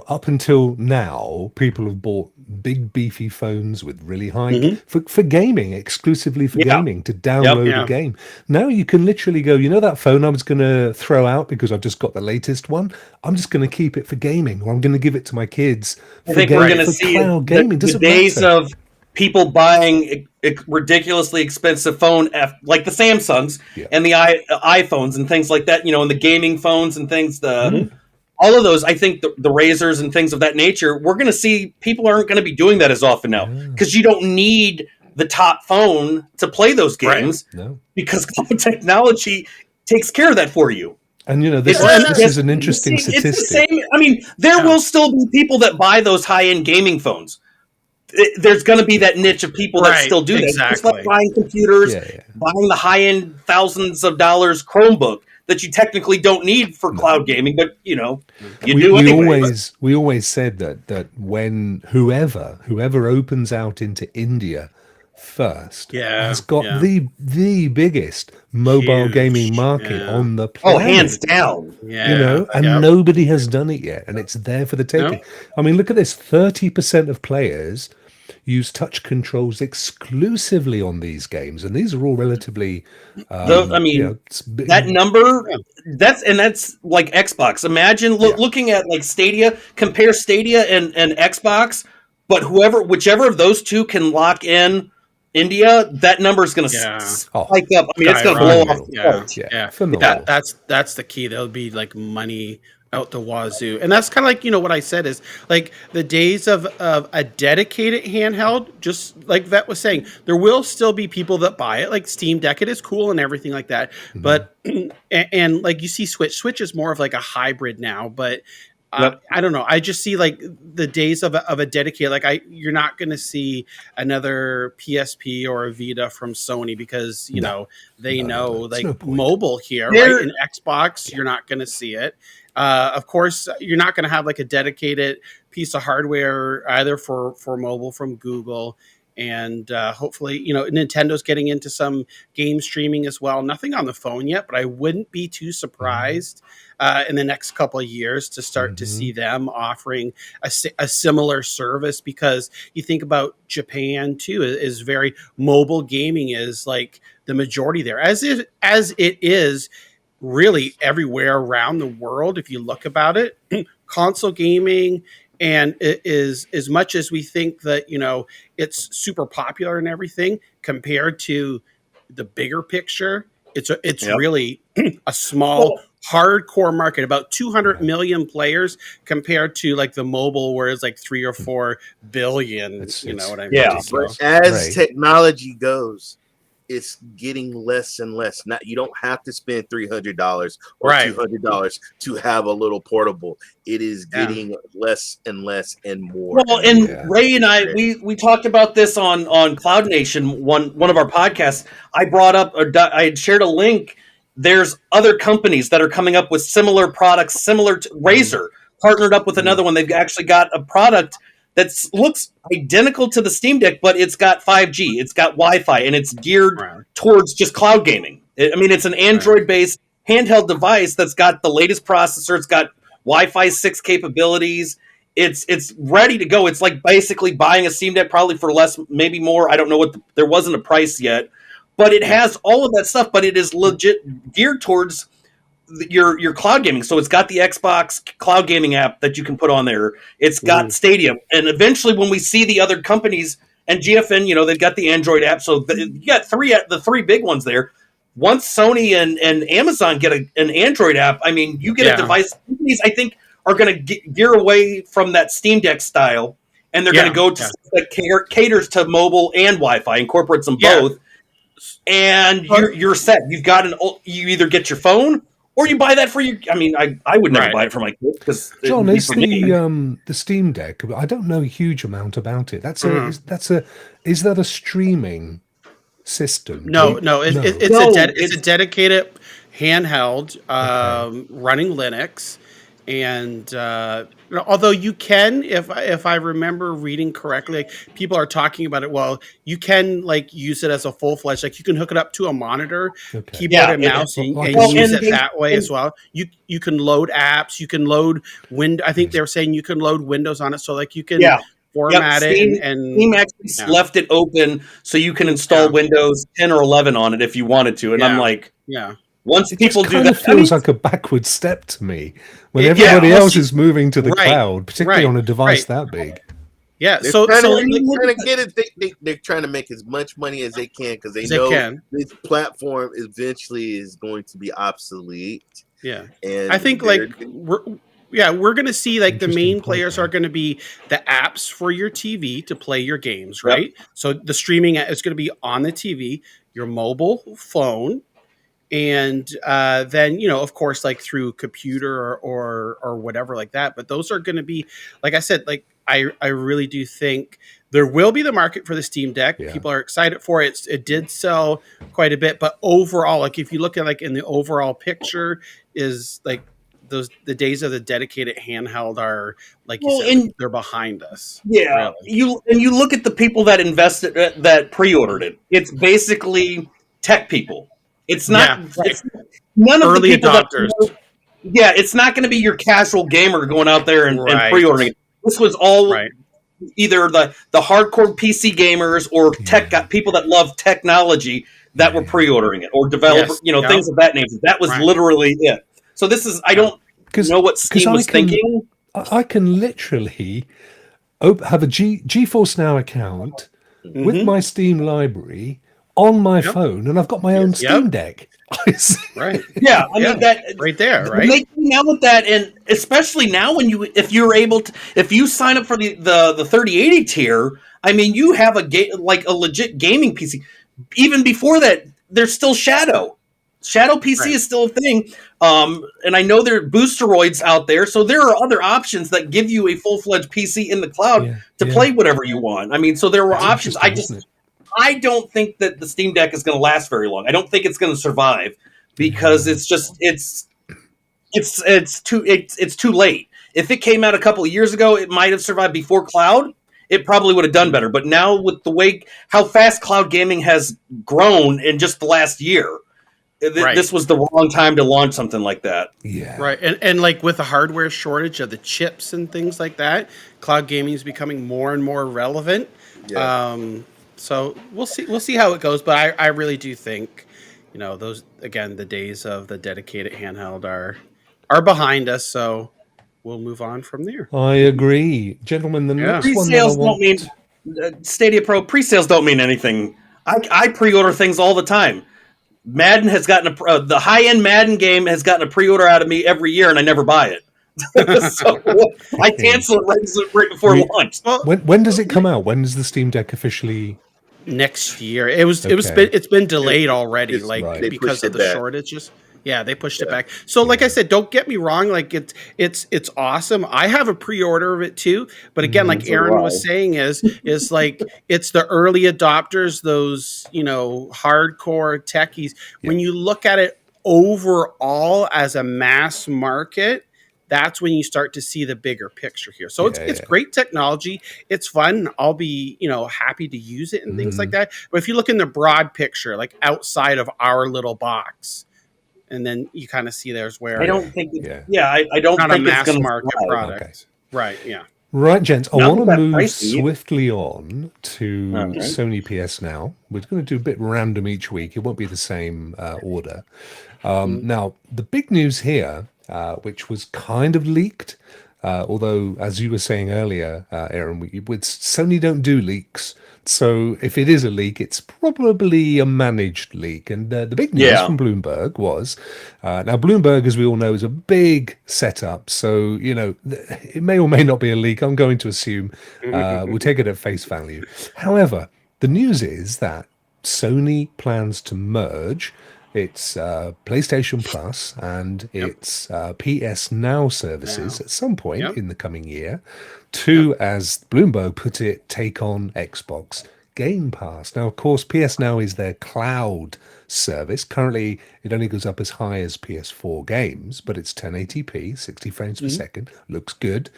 [SPEAKER 1] up until now, people have bought big beefy phones with really high for gaming, exclusively for gaming, to download a game. Now you can literally go, that phone I was going to throw out because I've just got the latest one, I'm just going to keep it for gaming, or I'm going to give it to my kids for
[SPEAKER 3] we're going to see
[SPEAKER 1] cloud gaming.
[SPEAKER 3] The days of people buying ridiculously expensive phone, like the Samsungs and the iPhones and things like that, and the gaming phones and things, all of those, I think the Razors and things of that nature, we're going to see people aren't going to be doing that as often now, because you don't need the top phone to play those games, because cloud technology takes care of that for you.
[SPEAKER 1] And this is an interesting statistic.
[SPEAKER 3] It's the same. I mean, there will still be people that buy those high-end gaming phones. There's going to be that niche of people that still do that.
[SPEAKER 4] Exactly.
[SPEAKER 3] It's like buying computers, buying the high-end thousands of dollars Chromebook that you technically don't need for cloud gaming, but you do anyway.
[SPEAKER 1] We always said that when whoever opens out into India first has got the biggest mobile gaming market on the planet.
[SPEAKER 3] Oh, hands down.
[SPEAKER 1] And nobody has done it yet, and it's there for the taking. I mean, look at this: 30% of players use touch controls exclusively on these games, and these are all relatively.
[SPEAKER 3] That number, that's like Xbox. Imagine looking at like Stadia. Compare Stadia and Xbox, but whichever of those two can lock in India, that number is going to spike up. I mean, it's going to blow off the charts.
[SPEAKER 4] That's the key. There'll be like money out the wazoo, and that's kind of like what I said is like the days of a dedicated handheld. Just like Vet was saying, there will still be people that buy it. Like Steam Deck, it is cool and everything like that. But and like you see, Switch is more of like a hybrid now, but. I don't know. I just see like the days of a dedicated, like you're not going to see another PSP or a Vita from Sony because, you know, they know like mobile here, right? In Xbox, you're not going to see it. Of course, you're not going to have like a dedicated piece of hardware either for mobile from Google. And hopefully, you know, Nintendo's getting into some game streaming as well. Nothing on the phone yet, but I wouldn't be too surprised in the next couple of years to start to see them offering a similar service, because you think about Japan too is very mobile gaming is like the majority there, as it is really everywhere around the world. If you look about it, console gaming. And it is, as much as we think that, you know, it's super popular and everything compared to the bigger picture, it's really a small hardcore market, about 200 million players compared to like the mobile where it's like 3 or 4 billion. You know what I mean?
[SPEAKER 2] Yeah. So, as technology goes, it's getting less and less. Not, you don't have to spend $300 or $200 to have a little portable. It is getting less and less and more.
[SPEAKER 3] Well, and Ray and I, we talked about this on Cloud Nation, one of our podcasts. I brought up, I had shared a link. There's other companies that are coming up with similar products, similar to Razer, partnered up with another one. They've actually got a product that looks identical to the Steam Deck, but it's got 5G, it's got Wi-Fi, and it's geared towards just cloud gaming. I mean, it's an Android-based handheld device that's got the latest processor. It's got Wi-Fi 6 capabilities. It's ready to go. It's like basically buying a Steam Deck probably for less, maybe more. I don't know what there wasn't a price yet, but it has all of that stuff. But it is legit geared towards your cloud gaming. So it's got the Xbox cloud gaming app that you can put on there. It's got Stadia, and eventually when we see the other companies and GFN, you know, they've got the Android app. So you got the three big ones there. Once Sony and Amazon get an Android app, I mean, you get a device. Companies, I think, are going to gear away from that Steam Deck style, and they're going to go to stuff that caters to mobile and Wi-Fi, incorporates them both, and you're set. You've got you either get your phone or you buy that for your. I mean, I would never buy it for my kids because
[SPEAKER 1] John, is the Steam Deck? I don't know a huge amount about it. Is that a streaming system?
[SPEAKER 4] No, it's a dedicated handheld running Linux, and although you can, if I remember reading correctly, like, people are talking about it. Well, you can like use it as a full-fledged, like you can hook it up to a monitor, keyboard and mouse, and use it that way as well. You can load apps, you can load I think they were saying you can load Windows on it, so like you can format it. And
[SPEAKER 3] Steam actually left it open so you can install Windows 10 or 11 on it if you wanted to. And I'm like, once people do that,
[SPEAKER 1] it feels like a backward step to me when everybody else is moving to the cloud, particularly on a device that big.
[SPEAKER 2] Yeah, they're trying to get it. They're trying to make as much money as they can because they know this platform eventually is going to be obsolete.
[SPEAKER 4] Yeah, and I think like we're going to see like the main players are going to be the apps for your TV to play your games, right? So the streaming is going to be on the TV, your mobile phone. And then, you know, of course, like through computer or whatever like that. But those are going to be, like I said, like I really do think there will be the market for the Steam Deck. Yeah. People are excited for it. It did sell quite a bit. But overall, like if you look at like in the overall picture, is like the days of the dedicated handheld are, like you said, they're behind us.
[SPEAKER 3] Yeah. Really. You look at the people that invested, that pre-ordered it. It's basically tech people. It's not. It's none of
[SPEAKER 4] early
[SPEAKER 3] the people
[SPEAKER 4] adopters.
[SPEAKER 3] It's not going to be your casual gamer going out there and pre-ordering it. This was all either the hardcore PC gamers or people that love technology that were pre-ordering it, or developers, things of that nature. That was literally it. So this is. I don't know what Steam was thinking.
[SPEAKER 1] I can literally have a GeForce Now account with my Steam library on my phone, and I've got my own Steam Deck.
[SPEAKER 3] Right. Yeah. I mean that
[SPEAKER 4] right there. Right.
[SPEAKER 3] Now with that, and especially now if you sign up for the 3080 tier, I mean, you have a legit gaming PC. Even before that, there's still Shadow. Shadow PC is still a thing. And I know there are boosteroids out there, so there are other options that give you a full-fledged PC in the cloud to play whatever you want. I mean, so there were options. I don't think that the Steam Deck is going to last very long. I don't think it's going to survive because it's too late. If it came out a couple of years ago, it might have survived before cloud. It probably would have done better. But now with the way how fast cloud gaming has grown in just the last year, this was the wrong time to launch something like that.
[SPEAKER 1] Yeah.
[SPEAKER 4] Right. And like with the hardware shortage of the chips and things like that, cloud gaming is becoming more and more relevant. Yeah. So we'll see how it goes. But I really do think, those, again, the days of the dedicated handheld are behind us. So we'll move on from there.
[SPEAKER 1] I agree. Gentlemen, the next
[SPEAKER 3] pre-sales don't mean Stadia Pro pre-sales don't mean anything. I pre-order things all the time. Madden has gotten the high-end Madden game has gotten a pre-order out of me every year, and I never buy it. So I cancel it right before launch.
[SPEAKER 1] When does it come out? When does the Steam Deck officially?
[SPEAKER 4] Next year. It's been delayed already, because of the shortages. Yeah, they pushed it back. So, like I said, don't get me wrong. Like it's awesome. I have a pre-order of it too. But again, like Aaron was saying, is like it's the early adopters, those hardcore techies. Yeah. When you look at it overall as a mass market, that's when you start to see the bigger picture here. So it's great technology. It's fun. I'll be happy to use it and things like that. But if you look in the broad picture, like outside of our little box. And then you kind of see there's where
[SPEAKER 3] I don't think I don't think
[SPEAKER 4] it's
[SPEAKER 3] going to
[SPEAKER 4] market product. Okay. Right, yeah.
[SPEAKER 1] Right, gents, I want to move swiftly on to Sony PS Now. We're going to do a bit random each week. It won't be the same order. Now, the big news here, which was kind of leaked, although, as you were saying earlier, Aaron, with Sony don't do leaks. So if it is a leak, it's probably a managed leak. And the big news from Bloomberg was, now Bloomberg, as we all know, is a big setup. So, it may or may not be a leak. I'm going to assume we'll take it at face value. However, the news is that Sony plans to merge its PlayStation Plus and its PS Now services at some point in the coming year to, as Bloomberg put it, take on Xbox Game Pass. Now, of course, PS Now is their cloud service. Currently, it only goes up as high as PS4 games, but it's 1080p, 60 frames per second. Looks good.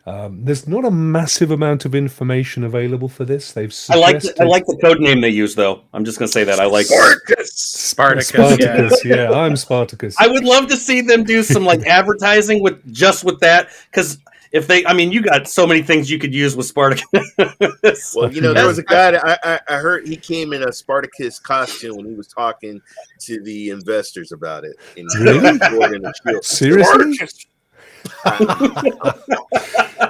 [SPEAKER 1] There's not a massive amount of information available for this. They've suggested...
[SPEAKER 3] I like the code name they use, though. I'm just going to say that. I like
[SPEAKER 1] Spartacus. Yeah, I'm Spartacus.
[SPEAKER 3] I would love to see them do some advertising with that, because if they, you got so many things you could use with Spartacus.
[SPEAKER 2] Well, there was a guy that I heard he came in a Spartacus costume when he was talking to the investors about it.
[SPEAKER 1] Really? Seriously?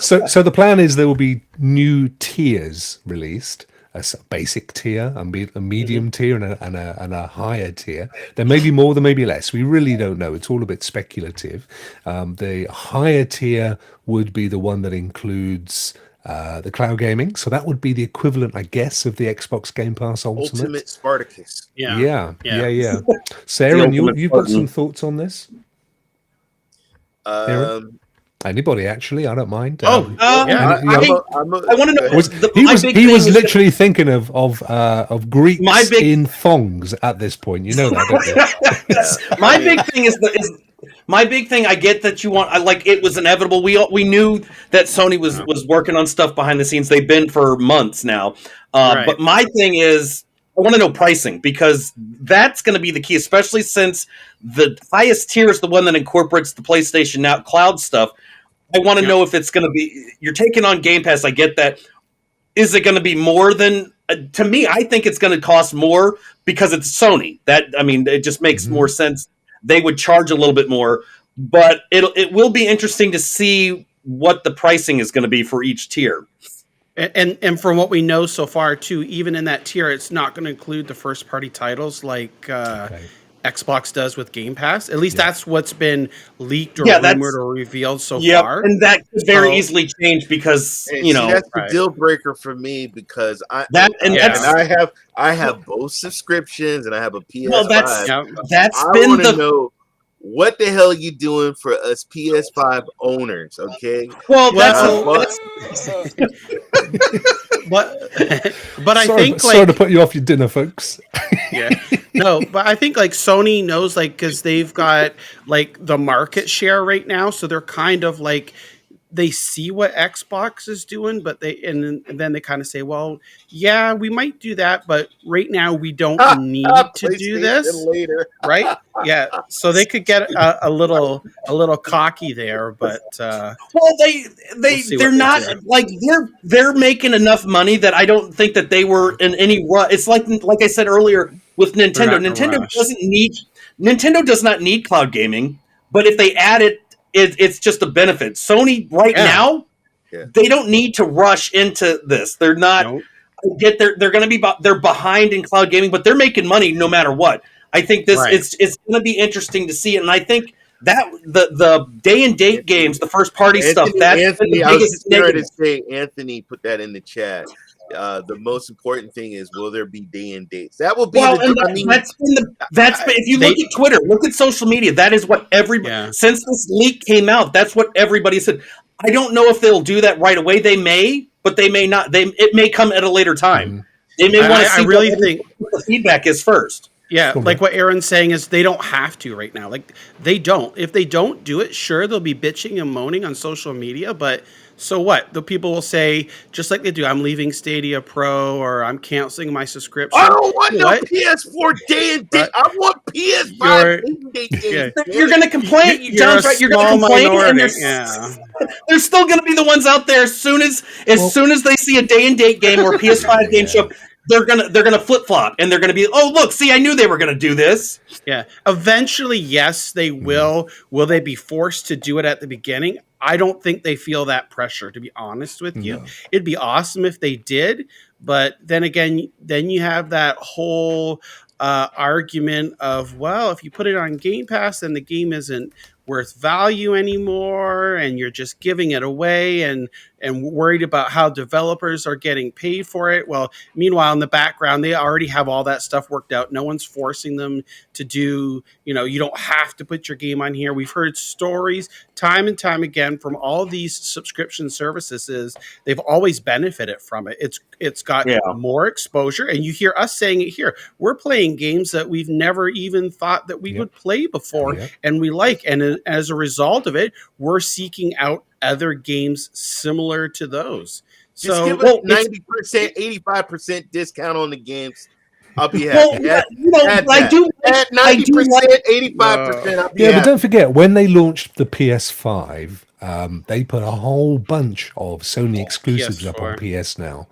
[SPEAKER 1] So the plan is there will be new tiers released. A basic tier, a medium tier, and a higher tier. There may be more, there may be less. We really don't know. It's all a bit speculative. The higher tier would be the one that includes the cloud gaming. So that would be the equivalent, I guess, of the Xbox Game Pass Ultimate
[SPEAKER 2] Spartacus.
[SPEAKER 1] Yeah. Sarah, you've got some thoughts on this? Anybody, actually, I don't mind.
[SPEAKER 3] I want to know.
[SPEAKER 1] He was literally thinking of Greeks in thongs at this point. You know that, don't you?
[SPEAKER 3] My big thing is my big thing. I get that you want. It was inevitable. We knew that Sony was working on stuff behind the scenes. They've been for months now. But my thing is, I want to know pricing, because that's going to be the key, especially since the highest tier is the one that incorporates the PlayStation Now cloud stuff. I want to know if it's going to be, you're taking on Game Pass. I get that. Is it going to be more than, to me, I think it's going to cost more because it's Sony. It just makes more sense. They would charge a little bit more, but it will be interesting to see what the pricing is going to be for each tier.
[SPEAKER 4] And from what we know so far, too, even in that tier, it's not going to include the first party titles like Xbox does with Game Pass. At least that's what's been leaked or rumored or revealed so far.
[SPEAKER 3] And that could very easily change because
[SPEAKER 2] that's the deal breaker for me because I have both subscriptions and I have a PS5.
[SPEAKER 3] Well, that's
[SPEAKER 2] I
[SPEAKER 3] been
[SPEAKER 2] want to know what the hell are you doing for us PS5 owners, okay?
[SPEAKER 3] Well,
[SPEAKER 4] but I think
[SPEAKER 1] sorry to put you off your dinner, folks.
[SPEAKER 4] No, but I think like Sony knows, like, because they've got like the market share right now, so they're kind of like they see what Xbox is doing, but then they kind of say, well, yeah, we might do that, but right now we don't need to do this later, right? Yeah, so they could get a little cocky there, but
[SPEAKER 3] well, they're not like they're making enough money that I don't think that they were in any rush. It's like I said earlier with Nintendo. Nintendo does not need cloud gaming, but if they add it, it's just a benefit. Sony now, they don't need to rush into this. They're not they're going to be they're behind in cloud gaming, but they're making money no matter what. I think it's going to be interesting to see it, and I think that the day and date games, the first party stuff.
[SPEAKER 2] Anthony, I was going to say, Anthony put that in the chat. The most important thing is, will there be day and dates? That will be.
[SPEAKER 3] If you look at Twitter, look at social media. That is what since this leak came out, that's what everybody said. I don't know if they'll do that right away. They may, but they may not. It may come at a later time. They may want to see what the feedback is first.
[SPEAKER 4] Yeah, like what Aaron's saying is they don't have to right now. Like they don't. If they don't do it, sure, they'll be bitching and moaning on social media, but so what? The people will say, just like they do, I'm leaving Stadia Pro or I'm canceling my subscription.
[SPEAKER 2] I don't want no PS4 day and date. I want PS5 day and date.
[SPEAKER 3] You're going to complain. John's right. You're going to complain.
[SPEAKER 4] Minority.
[SPEAKER 3] And there's still going to be the ones out there as soon as they see a day and date game or PS5 game show up. They're gonna flip flop and they're gonna be, oh look, see, I knew they were gonna do this.
[SPEAKER 4] Yeah, eventually, yes, they will. Will they be forced to do it at the beginning? I don't think they feel that pressure. To be honest with you, it'd be awesome if they did, but then again, you have that whole argument of, well, if you put it on Game Pass, then the game isn't worth value anymore, and you're just giving it away and worried about how developers are getting paid for it. Well, meanwhile, in the background, they already have all that stuff worked out. No one's forcing them to do, you don't have to put your game on here. We've heard stories time and time again from all these subscription services. They've always benefited from it. It's got more exposure, and you hear us saying it here. We're playing games that we've never even thought that we would play before, and we like. And as a result of it, we're seeking out other games similar to those.
[SPEAKER 2] Just give us 90%, 85% discount on the games. I'll be happy. At 90%, 85%, I'll be happy.
[SPEAKER 1] But don't forget, when they launched the PS5, they put a whole bunch of Sony exclusives up on PS Now.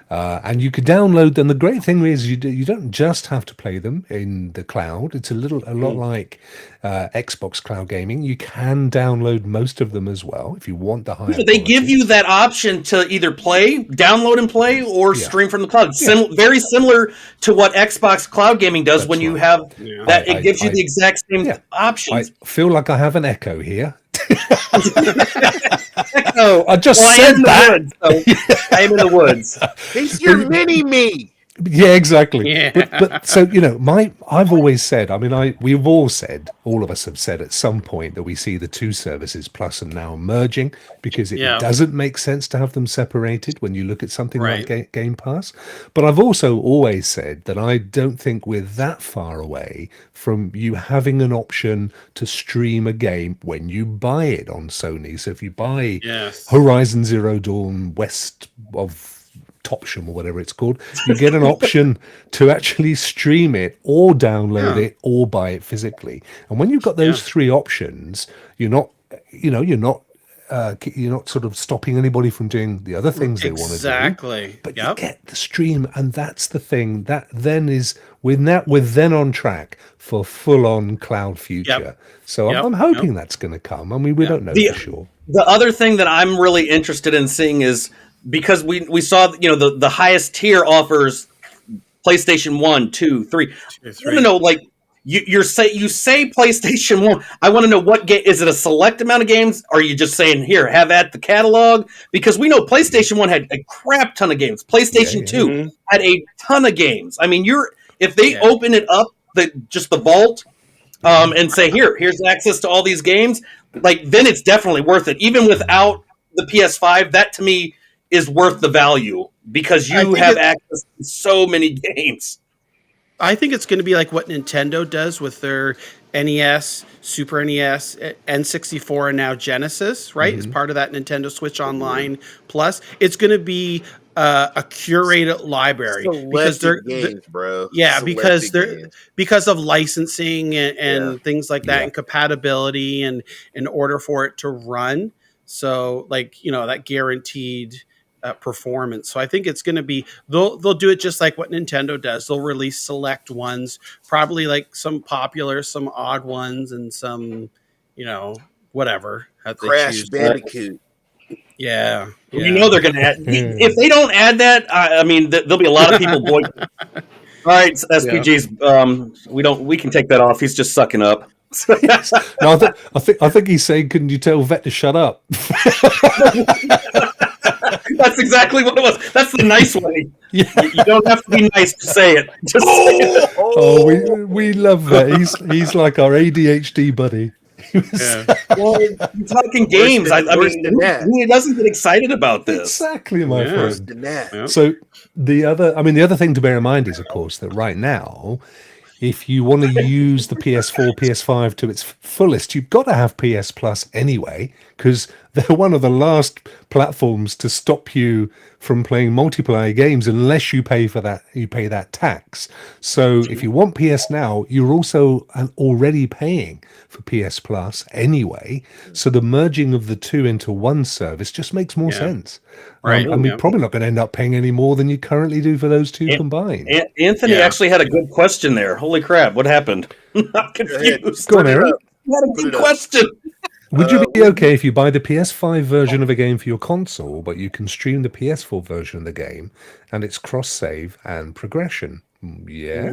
[SPEAKER 1] And you could download them. The great thing is you don't just have to play them in the cloud. It's a lot like Xbox cloud gaming. You can download most of them as well if you want the higher.
[SPEAKER 3] They give you that option to either download and play, or stream from the cloud. Very similar to what Xbox cloud gaming does. When you have that, it gives you the exact same options.
[SPEAKER 1] I feel like I have an echo here. I just said that.
[SPEAKER 3] I am in the woods.
[SPEAKER 2] It's your mini-me.
[SPEAKER 1] Yeah, exactly. Yeah. But so I've always said. I mean, we've all said. All of us have said at some point that we see the two services, Plus and Now, merging because it doesn't make sense to have them separated when you look at something like Game Pass. But I've also always said that I don't think we're that far away from you having an option to stream a game when you buy it on Sony. So if you buy Horizon Zero Dawn West of Topsham or whatever it's called, you get an option to actually stream it or download it or buy it physically. And when you've got those three options, you're not sort of stopping anybody from doing the other things they want to do.
[SPEAKER 4] Exactly.
[SPEAKER 1] But you get the stream, and that's the thing. That then is we're then on track for full-on cloud future. So I'm hoping that's going to come. I mean, we don't know for sure.
[SPEAKER 3] The other thing that I'm really interested in seeing is, because we saw the highest tier offers PlayStation 1, 2, 3. I don't know, like you say PlayStation 1. I want to know what game is it? A select amount of games? Or are you just saying here, have at the catalog? Because we know PlayStation 1 had a crap ton of games. PlayStation 2 had a ton of games. I mean, if they open it up, the vault, and say here's access to all these games, like then it's definitely worth it. Even without the PS5, that to me is worth the value because you have access to so many games.
[SPEAKER 4] I think it's going to be like what Nintendo does with their NES, Super NES, N64, and now Genesis, right? As part of that Nintendo Switch Online Plus. It's going to be a curated library because they're
[SPEAKER 2] games, bro.
[SPEAKER 4] Yeah, because of licensing and things like that, and compatibility, and in order for it to run. So, like, you know, that guaranteed performance. So I think it's going to be they'll do it just like what Nintendo does. They'll release select ones, probably like some popular, some odd ones, and some, you know, whatever.
[SPEAKER 2] Crash Bandicoot.
[SPEAKER 4] Yeah.
[SPEAKER 3] You know they're going to add. If they don't add that, I mean, there'll be a lot of people boycotting. All right, SPG's. We can take that off. He's just sucking up.
[SPEAKER 1] No, I think he's saying, couldn't you tell Vet to shut up?
[SPEAKER 3] That's exactly what it was. That's the nice way. Yeah. You don't have to be nice to say it. Just say it.
[SPEAKER 1] Oh, we love that. He's like our ADHD buddy.
[SPEAKER 3] Well, you're talking games. I mean, who doesn't get excited about this?
[SPEAKER 1] Exactly, my friend. So the other thing to bear in mind is, of course, that right now, if you want to use the PS4, PS5 to its fullest, you've got to have PS Plus anyway, because they're one of the last platforms to stop you from playing multiplayer games unless you pay for that. You pay that tax. So if you want PS Now, you're also already paying for PS Plus anyway. So the merging of the two into one service just makes more sense.
[SPEAKER 4] Right.
[SPEAKER 1] And we're probably not going to end up paying any more than you currently do for those two combined.
[SPEAKER 3] Anthony actually had a good question there. Holy crap, what happened? I'm confused.
[SPEAKER 1] Go on, Aaron.
[SPEAKER 3] You had a good question.
[SPEAKER 1] Would you be okay if you buy the PS5 version of a game for your console, but you can stream the PS4 version of the game and it's cross-save and progression? Yeah.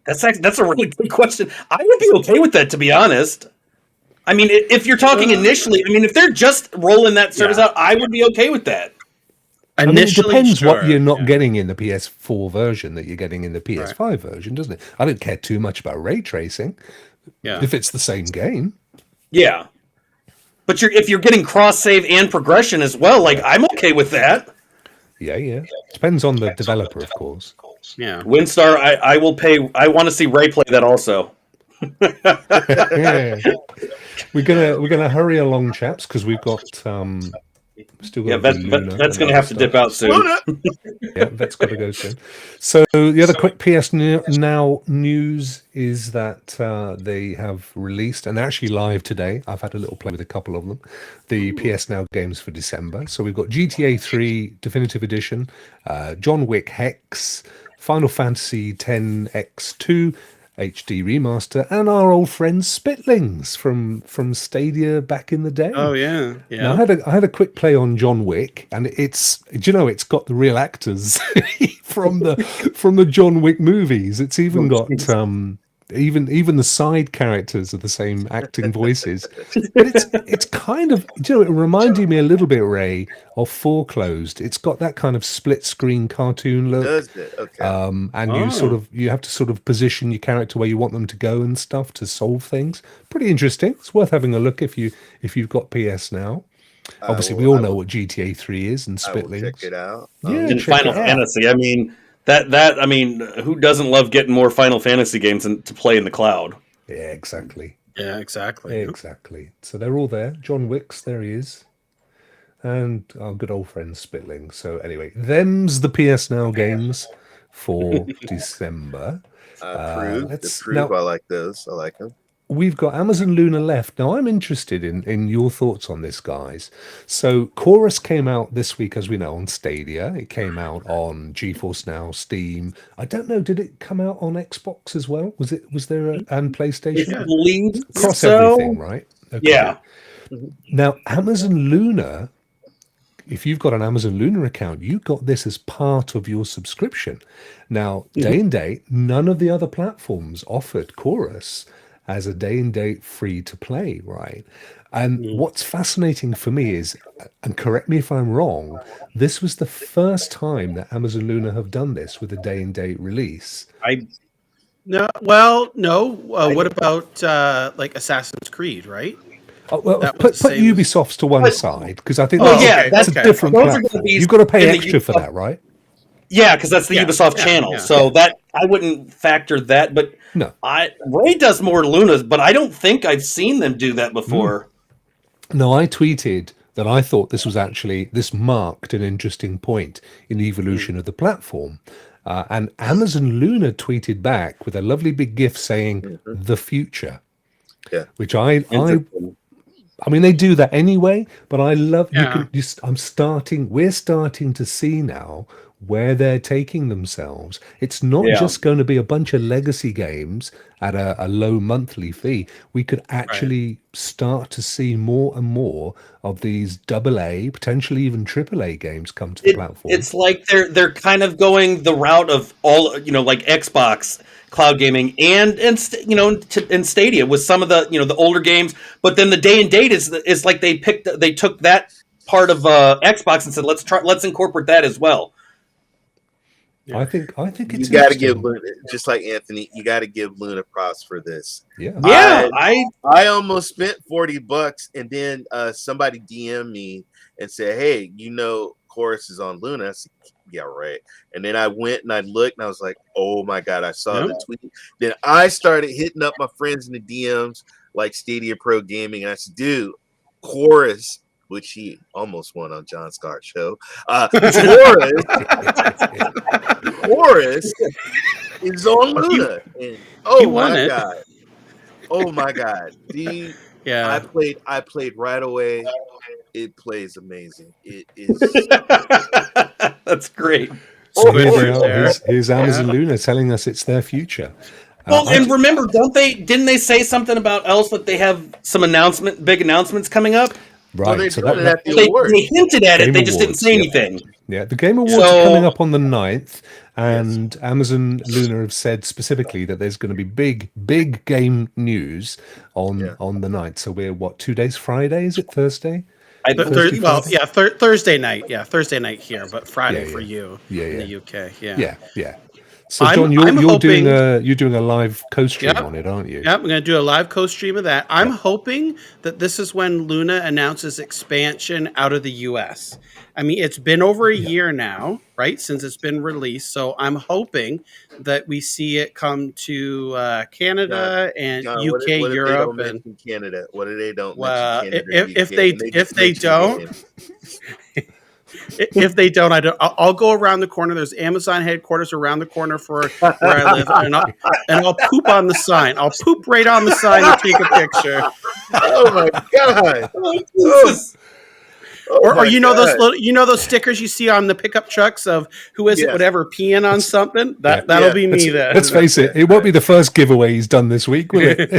[SPEAKER 3] That's a really good question. I would be okay with that, to be honest. I mean, if you're talking initially, I mean, if they're just rolling that service out, I would be okay with that.
[SPEAKER 1] I mean, it depends what you're not getting in the PS4 version that you're getting in the PS5 version, doesn't it? I don't care too much about ray tracing if it's the same game.
[SPEAKER 3] Yeah. But if you're getting cross-save and progression as well, like, I'm okay with that.
[SPEAKER 1] Yeah. Depends on the developer, of course.
[SPEAKER 4] Yeah.
[SPEAKER 3] Windstar, I will pay. I want to see Ray play that also.
[SPEAKER 1] We're gonna hurry along, chaps, because we've got still got
[SPEAKER 3] that's gonna have to dip out soon.
[SPEAKER 1] Yeah, Vet's got to go soon. So the other quick PS Now news is that they have released, and actually live today, I've had a little play with a couple of them, the PS Now games for December. So we've got GTA 3 Definitive Edition, John Wick Hex, Final Fantasy X-2 HD remaster, and our old friends Spitlings from Stadia back in the day.
[SPEAKER 4] Oh yeah.
[SPEAKER 1] Now, I had a quick play on John Wick, and it's got the real actors from the John Wick movies. It's even got even the side characters are the same acting voices. But it's kind of, it reminded me a little bit, Ray, of Foreclosed. It's got that kind of split screen cartoon look.
[SPEAKER 2] Does it? Okay.
[SPEAKER 1] And you have to sort of position your character where you want them to go and stuff to solve things. Pretty interesting. It's worth having a look if you've got PS Now. Obviously, we all know what GTA 3 is and Spitlings.
[SPEAKER 2] Check it out.
[SPEAKER 3] And Final Fantasy. I mean, I mean, who doesn't love getting more Final Fantasy games to play in the cloud?
[SPEAKER 1] Yeah, exactly.
[SPEAKER 4] Exactly.
[SPEAKER 1] So they're all there. John Wick's, there he is. And our good old friend Spitling. So anyway, them's the PS Now games for December.
[SPEAKER 2] Approved. I like those. I like them.
[SPEAKER 1] We've got Amazon Luna left. Now, I'm interested in your thoughts on this, guys. So Chorus came out this week, as we know, on Stadia. It came out on GeForce Now, Steam. I don't know, did it come out on Xbox as well? Was there and PlayStation?
[SPEAKER 3] I believe
[SPEAKER 1] Across everything, right? Okay.
[SPEAKER 3] Yeah.
[SPEAKER 1] Now, Amazon Luna if you've got an Amazon Luna account, you got this as part of your subscription. Now, day and date, none of the other platforms offered Chorus as a day and date free to play, right? And what's fascinating for me is, and correct me if I'm wrong, this was the first time that Amazon Luna have done this with a day and date release.
[SPEAKER 4] No. What about like Assassin's Creed, right?
[SPEAKER 1] Oh, well, put Ubisoft's to one side, because I think that's a different platform. You've got to pay extra for that, right?
[SPEAKER 3] Yeah, because that's the Ubisoft channel. So that I wouldn't factor that. But
[SPEAKER 1] no,
[SPEAKER 3] Ray does more Lunas, but I don't think I've seen them do that before.
[SPEAKER 1] No, I tweeted that I thought this marked an interesting point in the evolution of the platform. And Amazon Luna tweeted back with a lovely big GIF saying the future.
[SPEAKER 2] Yeah.
[SPEAKER 1] Which I mean, they do that anyway, but I love, we're starting to see now where they're taking themselves. It's not just going to be a bunch of legacy games at a low monthly fee. We could actually start to see more and more of these AA, potentially even AAA games come to the platform.
[SPEAKER 3] It's like they're kind of going the route of all, like Xbox cloud gaming and Stadia with some of the the older games, but then the day and date is like they took that part of Xbox and said let's incorporate that as well.
[SPEAKER 1] I think it's
[SPEAKER 2] you got to give Luna, just like Anthony, you got to give Luna props for this. I almost spent $40 and then somebody DM'd me and said, hey, Chorus is on Luna. I said, yeah, right. And then I went and I looked and I was like, oh my God, I saw the tweet. Then I started hitting up my friends in the DMs like Stadia Pro Gaming, and I said, dude, Chorus, which he almost won on John Scott's show. Chorus is on Luna. And, oh my God. I played right away. It plays amazing. It is.
[SPEAKER 3] That's great.
[SPEAKER 1] Here's Amazon Luna telling us it's their future.
[SPEAKER 3] Well, and remember, didn't they say something about else that they have some big announcements coming up?
[SPEAKER 1] Right.
[SPEAKER 2] Well,
[SPEAKER 1] so
[SPEAKER 3] they hinted at it. They just didn't say anything.
[SPEAKER 1] Yeah, the Game Awards are coming up on the 9th, and Amazon Luna have said specifically that there's going to be big game news on the 9th. So we're 2 days? Friday? Is it Thursday?
[SPEAKER 4] Thursday night. Yeah, Thursday night here, but Friday for you in the UK.
[SPEAKER 1] Yeah. So John, you're doing a live co-stream on it, aren't you?
[SPEAKER 4] Yep, I'm going to do a live co-stream of that. I'm hoping that this is when Luna announces expansion out of the US. I mean, it's been over a year now, right, since it's been released. So I'm hoping that we see it come to Canada and UK, Europe,
[SPEAKER 2] and Canada. What do they don't?
[SPEAKER 4] Well, if they don't. If they don't, I'll go around the corner. There's Amazon headquarters around the corner for where I live, and I'll poop on the sign. I'll poop right on the sign and take a picture.
[SPEAKER 2] Oh my God!
[SPEAKER 4] Or those stickers you see on the pickup trucks of who is it, whatever, peeing on something. That'll be me. Then
[SPEAKER 1] let's face it won't be the first giveaway he's done this week, will it?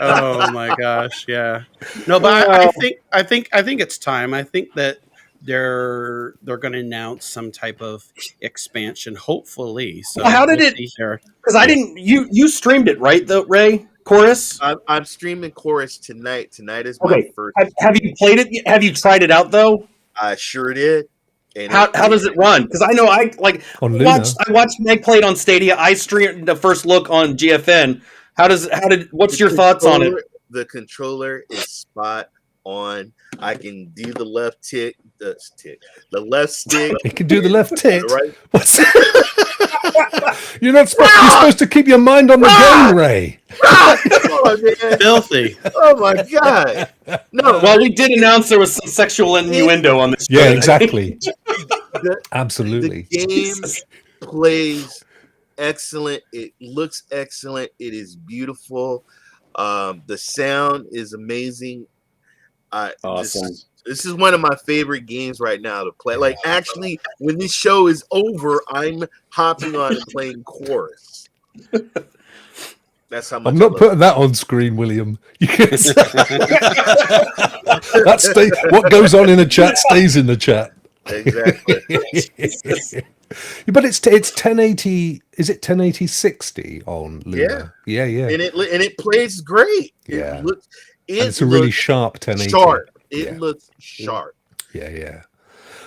[SPEAKER 4] Oh my gosh, yeah. No, but I think it's time. I think that they're going to announce some type of expansion, hopefully. So
[SPEAKER 3] how did it? Because I didn't. You streamed it, right? Though, Ray. Chorus?
[SPEAKER 2] I'm streaming Chorus tonight. Tonight is my first.
[SPEAKER 3] Have you played it? Have you tried it out though?
[SPEAKER 2] I sure did. And
[SPEAKER 3] how does it run? Because I know I watched Meg play it on Stadia. I streamed the first look on GFN. What's your thoughts on it?
[SPEAKER 2] The controller is spot on. I can do the left stick.
[SPEAKER 1] It can do the left tick.
[SPEAKER 2] Right.
[SPEAKER 1] What's You're supposed to keep your mind on the game, Ray.
[SPEAKER 4] Filthy.
[SPEAKER 2] Oh my God. No.
[SPEAKER 3] Well, we did announce there was some sexual innuendo on this.
[SPEAKER 1] Yeah, exactly. Absolutely.
[SPEAKER 2] The game plays excellent. It looks excellent. It is beautiful. The sound is amazing.
[SPEAKER 3] Awesome.
[SPEAKER 2] This is one of my favorite games right now to play. Like, actually, when this show is over, I'm hopping on and playing Chorus. That's how much
[SPEAKER 1] I'm not putting that on screen, William. You can what goes on in a chat stays in the chat.
[SPEAKER 2] Exactly.
[SPEAKER 1] But it's 1080. Is it 1080 60 on Luna? Yeah.
[SPEAKER 2] And it plays great.
[SPEAKER 1] Yeah.
[SPEAKER 2] It
[SPEAKER 1] it's a really sharp 1080.
[SPEAKER 2] Sharp. It looks sharp.
[SPEAKER 1] Yeah.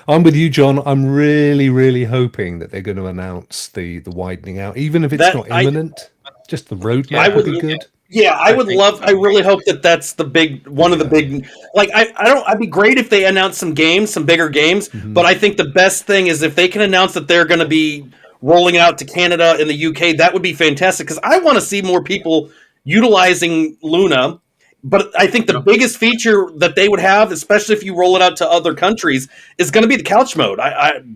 [SPEAKER 1] I'm with you, John. I'm really, really hoping that they're going to announce the widening out, even if it's not imminent. Just the roadmap would be good.
[SPEAKER 3] Yeah, I really hope that's the big one of the big. Like, I'd be great if they announce some bigger games. Mm-hmm. But I think the best thing is if they can announce that they're going to be rolling out to Canada and the UK. That would be fantastic because I want to see more people utilizing Luna. But I think the biggest feature that they would have, especially if you roll it out to other countries, is going to be the couch mode.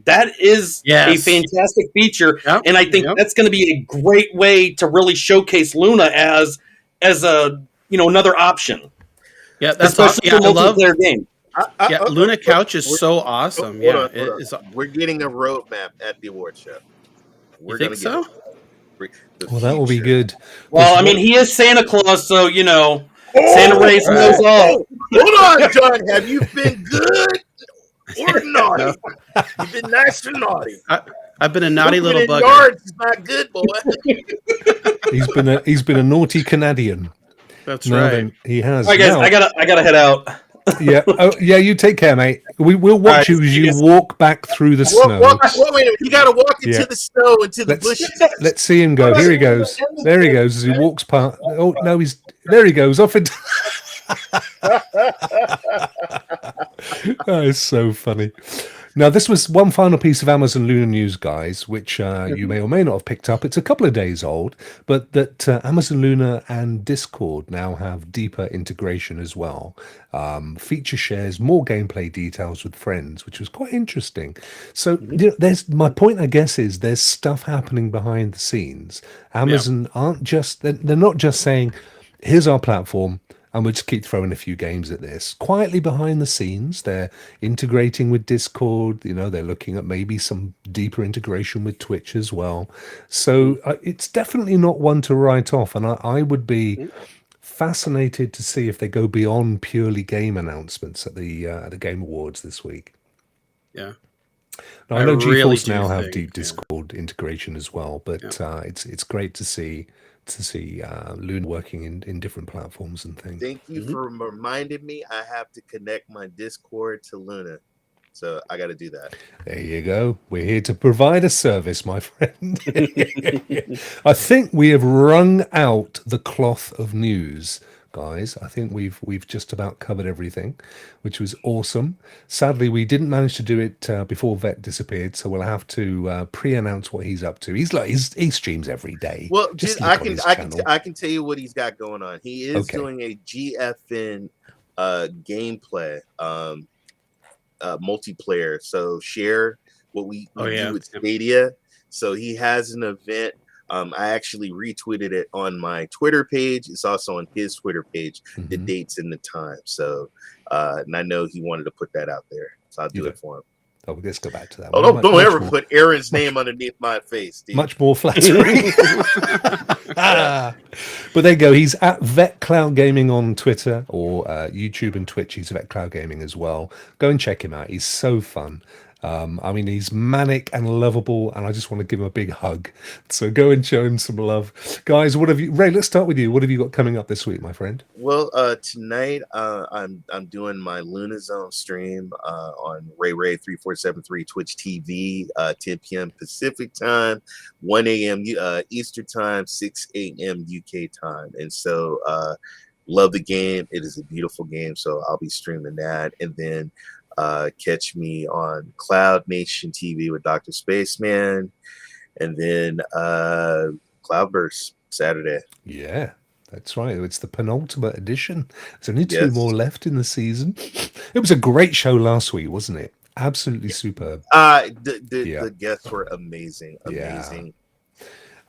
[SPEAKER 3] That is a fantastic feature, and I think that's going to be a great way to really showcase Luna as a another option.
[SPEAKER 4] Yeah, that's
[SPEAKER 3] especially for multiplayer game.
[SPEAKER 4] Luna Couch is so awesome.
[SPEAKER 2] Hold on. We're getting a roadmap at the award show.
[SPEAKER 4] We're going to get
[SPEAKER 1] well, that will be good.
[SPEAKER 3] Well, I mean, he is Santa Claus, so Santa Race knows all.
[SPEAKER 2] Hold on, John. Have you been good or naughty? You've been nice or naughty.
[SPEAKER 4] I've been a naughty little bugger.
[SPEAKER 2] Yards is not good, boy.
[SPEAKER 1] He's been a naughty Canadian.
[SPEAKER 4] That's right.
[SPEAKER 1] He has.
[SPEAKER 3] All right, guys, I gotta head out.
[SPEAKER 1] Yeah. You take care, mate. We'll watch you as you walk back through the snow.
[SPEAKER 2] Wait a minute. You got to walk into the snow, into the bushes.
[SPEAKER 1] Let's see him go. Here he goes. There he goes as he walks past. Oh no, there he goes off into. That is so funny. Now, this was one final piece of Amazon Luna news, guys, which you may or may not have picked up. It's a couple of days old, but that Amazon Luna and Discord now have deeper integration as well. Feature shares more gameplay details with friends, which was quite interesting. So there's my point, I guess, is there's stuff happening behind the scenes. Amazon aren't just, they're not just saying, here's our platform, and we'll just keep throwing a few games at this. Quietly behind the scenes, they're integrating with Discord. They're looking at maybe some deeper integration with Twitch as well. So it's definitely not one to write off. And I would be fascinated to see if they go beyond purely game announcements at the Game Awards this week.
[SPEAKER 4] Yeah.
[SPEAKER 1] Now, I know GeForce now have deep Discord integration as well, but it's great to see Luna working in different platforms and things.
[SPEAKER 2] Thank you for reminding me. I have to connect my Discord to Luna, so I got to do that.
[SPEAKER 1] There you go. We're here to provide a service, my friend. I think we have wrung out the cloth of news, guys. I think we've just about covered everything, which was awesome. Sadly, we didn't manage to do it before Vet disappeared, so we'll have to pre-announce what he's up to. He streams every day.
[SPEAKER 2] Well, I can tell you what he's got going on. He is doing a GFN gameplay multiplayer. So share what we do with Stadia. So he has an event. I actually retweeted it on my Twitter page. It's also on his Twitter page, the dates and the time. So, and I know he wanted to put that out there, so I'll do it for him.
[SPEAKER 1] Oh, let's go back to that.
[SPEAKER 2] Oh, don't ever put Aaron's name underneath my face, Steve.
[SPEAKER 1] Much more flattering. But there you go. He's at Vet Cloud Gaming on Twitter or YouTube and Twitch. He's Vet Cloud Gaming as well. Go and check him out. He's so fun. He's manic and lovable, and I just want to give him a big hug. So go and show him some love, guys. Ray? Let's start with you. What have you got coming up this week, my friend?
[SPEAKER 2] Well, tonight I'm doing my Luna Zone stream on Ray 3473 Twitch TV, 10 p.m. Pacific time, 1 a.m. Eastern time, 6 a.m. UK time, and so love the game. It is a beautiful game, so I'll be streaming that, and then. Catch me on Cloud Nation TV with Dr. Spaceman, and then Cloudburst Saturday.
[SPEAKER 1] Yeah, that's right. It's the penultimate edition. There's only two more left in the season. It was a great show last week, wasn't it? Absolutely superb.
[SPEAKER 2] The guests were amazing.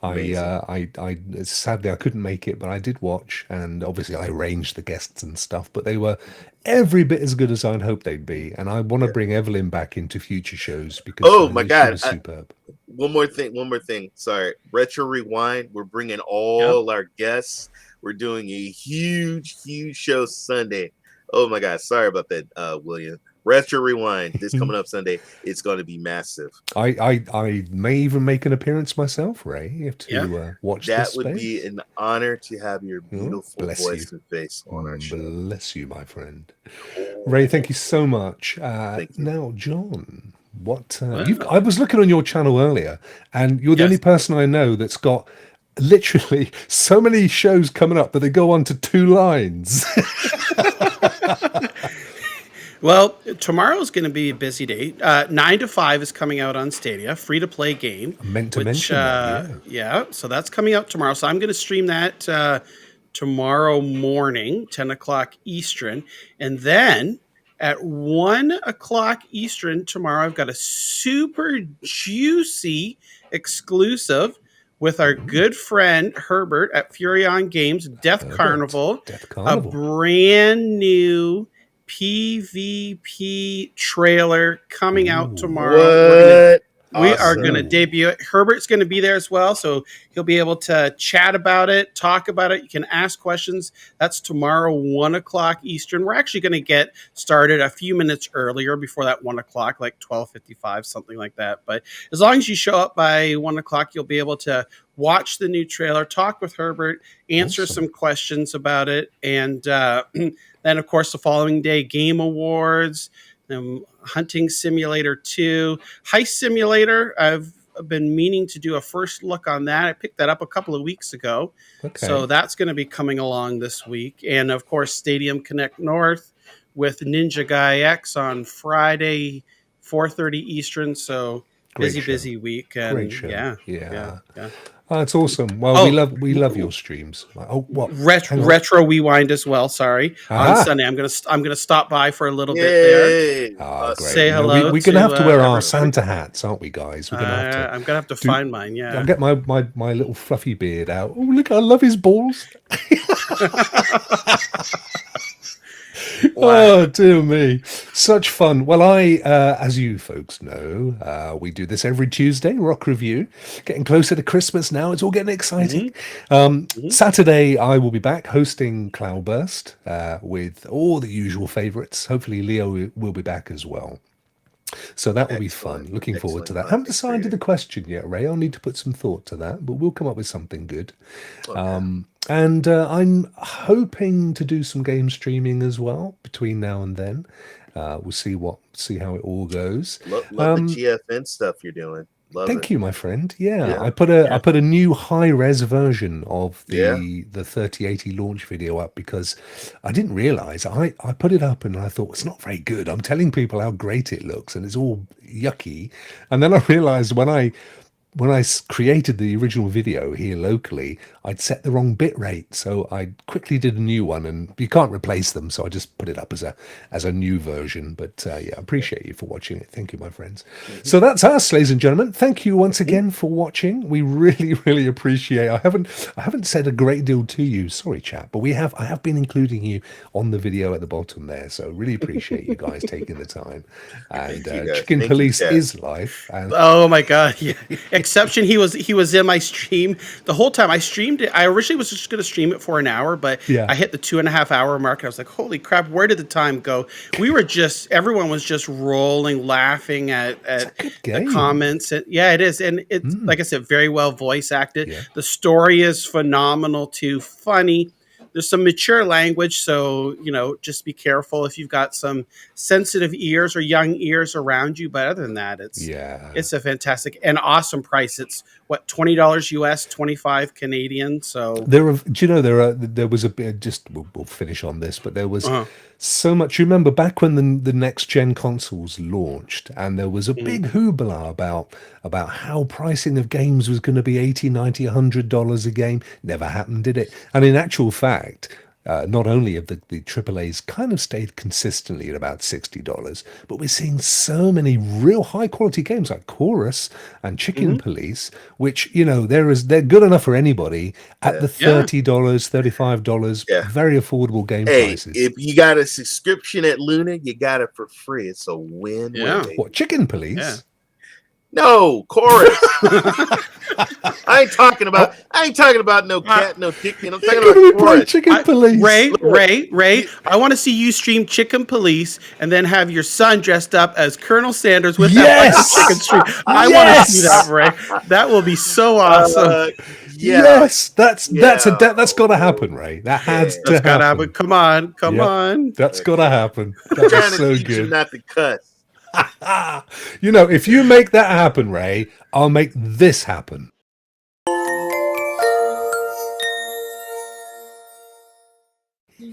[SPEAKER 1] I sadly I couldn't make it, but I did watch, and obviously I arranged the guests and stuff, but they were every bit as good as I'd hoped they'd be, and I want to bring Evelyn back into future shows because
[SPEAKER 2] my God,
[SPEAKER 1] she was superb.
[SPEAKER 2] One more thing. Sorry. Retro Rewind. We're bringing all our guests. We're doing a huge show Sunday. Oh my God. Sorry about that, William. Retro Rewind. This coming up Sunday. It's going to be massive.
[SPEAKER 1] I may even make an appearance myself, Ray, to watch
[SPEAKER 2] that
[SPEAKER 1] this.
[SPEAKER 2] That would
[SPEAKER 1] space.
[SPEAKER 2] be an honor to have your beautiful voice and face on our show.
[SPEAKER 1] Bless you, my friend. Ray, thank you so much. Now, John, I was looking on your channel earlier, and you're the only person I know that's got literally so many shows coming up that they go on to 2 lines.
[SPEAKER 4] Well, tomorrow's going to be a busy day. 9 to 5 is coming out on Stadia, free to play game.
[SPEAKER 1] I meant to mention that,
[SPEAKER 4] yeah, so that's coming out tomorrow. So I'm going to stream that tomorrow morning, 10 o'clock Eastern. And then at 1 o'clock Eastern tomorrow, I've got a super juicy exclusive with our good friend Herbert at Furion Games, Death Carnival, a brand new PvP trailer coming out tomorrow. We are going to debut it. Herbert's going to be there as well, so he'll be able to chat about it, talk about it. You can ask questions. That's tomorrow, 1 o'clock Eastern. We're actually going to get started a few minutes earlier before that 1 o'clock, like 12:55, something like that. But as long as you show up by 1 o'clock, you'll be able to watch the new trailer, talk with Herbert, answer some questions about it. And then, of course, the following day, Game Awards, Hunting Simulator 2, Heist Simulator. I've been meaning to do a first look on that. I picked that up a couple of weeks ago. So that's going to be coming along this week. And, of course, Stadium Connect North with Ninja Guy X on Friday, 4:30 Eastern. So busy week. And
[SPEAKER 1] Great show.
[SPEAKER 4] Yeah.
[SPEAKER 1] Oh, that's awesome. Well, we love your streams. What?
[SPEAKER 4] Retro Rewind as well. Sorry, on Sunday I'm gonna stop by for a little bit there.
[SPEAKER 1] Oh, great.
[SPEAKER 4] Say hello.
[SPEAKER 1] We're gonna have to wear our Santa hats, aren't we, guys? We're gonna have to.
[SPEAKER 4] I'm gonna have to find mine. Yeah,
[SPEAKER 1] I'll get my little fluffy beard out. Oh, look! I love his balls. Oh, dear me. Such fun. Well, as you folks know, we do this every Tuesday, Rokk Review. Getting closer to Christmas now. It's all getting exciting. Saturday, I will be back hosting Cloudburst with all the usual favorites. Hopefully, Leo will be back as well. So that will be fun. Looking forward to that. I haven't decided the question yet, Ray. I'll need to put some thought to that, but we'll come up with something good. And I'm hoping to do some game streaming as well between now and then. We'll see how it all goes.
[SPEAKER 2] Love the GFN stuff you're doing.
[SPEAKER 1] Thank you, my friend. Yeah. I put a new high-res version of the 3080 launch video up because I didn't realize I put it up and I thought it's not very good. I'm telling people how great it looks and it's all yucky. And then I realized when I created the original video here locally, I'd set the wrong bit rate, so I quickly did a new one, and you can't replace them, so I just put it up as a new version. But I appreciate you for watching it. Thank you, my friends. So that's us, ladies and gentlemen. Thank you once again for watching. We really appreciate. I haven't said a great deal to you, sorry, chap, but I have been including you on the video at the bottom there. So really appreciate you guys taking the time. And Chicken Police is live. And
[SPEAKER 4] oh my God, yeah. Exception, he was in my stream the whole time. I streamed it. I originally was just going to stream it for an hour, but I hit the 2.5 hour mark. And I was like, holy crap, where did the time go? Everyone was just rolling, laughing at the comments. And, yeah, it is. And it's, like I said, very well voice acted. Yeah. The story is phenomenal too, funny. There's some mature language, so, just be careful if you've got some sensitive ears or young ears around you. But other than that, it's a fantastic and awesome price. It's what, $20 US, 25 Canadian. So
[SPEAKER 1] there was a bit. Just we'll finish on this, but there was so much. You remember back when the next gen consoles launched, and there was a big hoopla about how pricing of games was going to be $80, $90, $100 a game. Never happened, did it? And in actual fact, not only have the AAAs kind of stayed consistently at about $60, but we're seeing so many real high quality games like Chorus and Chicken Police, which they're good enough for anybody at the $30, $35, very affordable game prices.
[SPEAKER 2] If you got a subscription at Luna, you got it for free. It's a win-win.
[SPEAKER 1] What, Chicken Police?
[SPEAKER 2] No, chorus. I ain't talking about no cat, no chicken. I'm talking about chorus.
[SPEAKER 1] Chicken Police.
[SPEAKER 4] Ray, I want to see you stream Chicken Police and then have your son dressed up as Colonel Sanders with that chicken stream. I want to see that, Ray. That will be so awesome.
[SPEAKER 1] Yes, that's got to happen, Ray. That has to happen.
[SPEAKER 4] Come on.
[SPEAKER 1] That's got to happen. That's so good.
[SPEAKER 2] Not to cuss.
[SPEAKER 1] If you make that happen, Ray, I'll make this happen.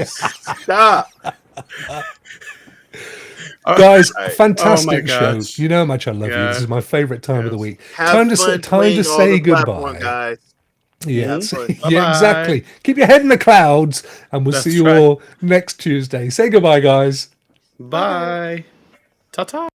[SPEAKER 2] Stop.
[SPEAKER 1] Guys, fantastic show.
[SPEAKER 4] gosh.
[SPEAKER 1] You know how much I love you. This is my favorite time of the week.
[SPEAKER 2] Have
[SPEAKER 1] Time to
[SPEAKER 2] fun
[SPEAKER 1] say goodbye.
[SPEAKER 2] Guys.
[SPEAKER 1] Yeah,
[SPEAKER 2] Mm-hmm.
[SPEAKER 1] yeah, exactly. Keep your head in the clouds, and we'll see you all next Tuesday. Say goodbye, guys.
[SPEAKER 4] Bye. Ta-ta.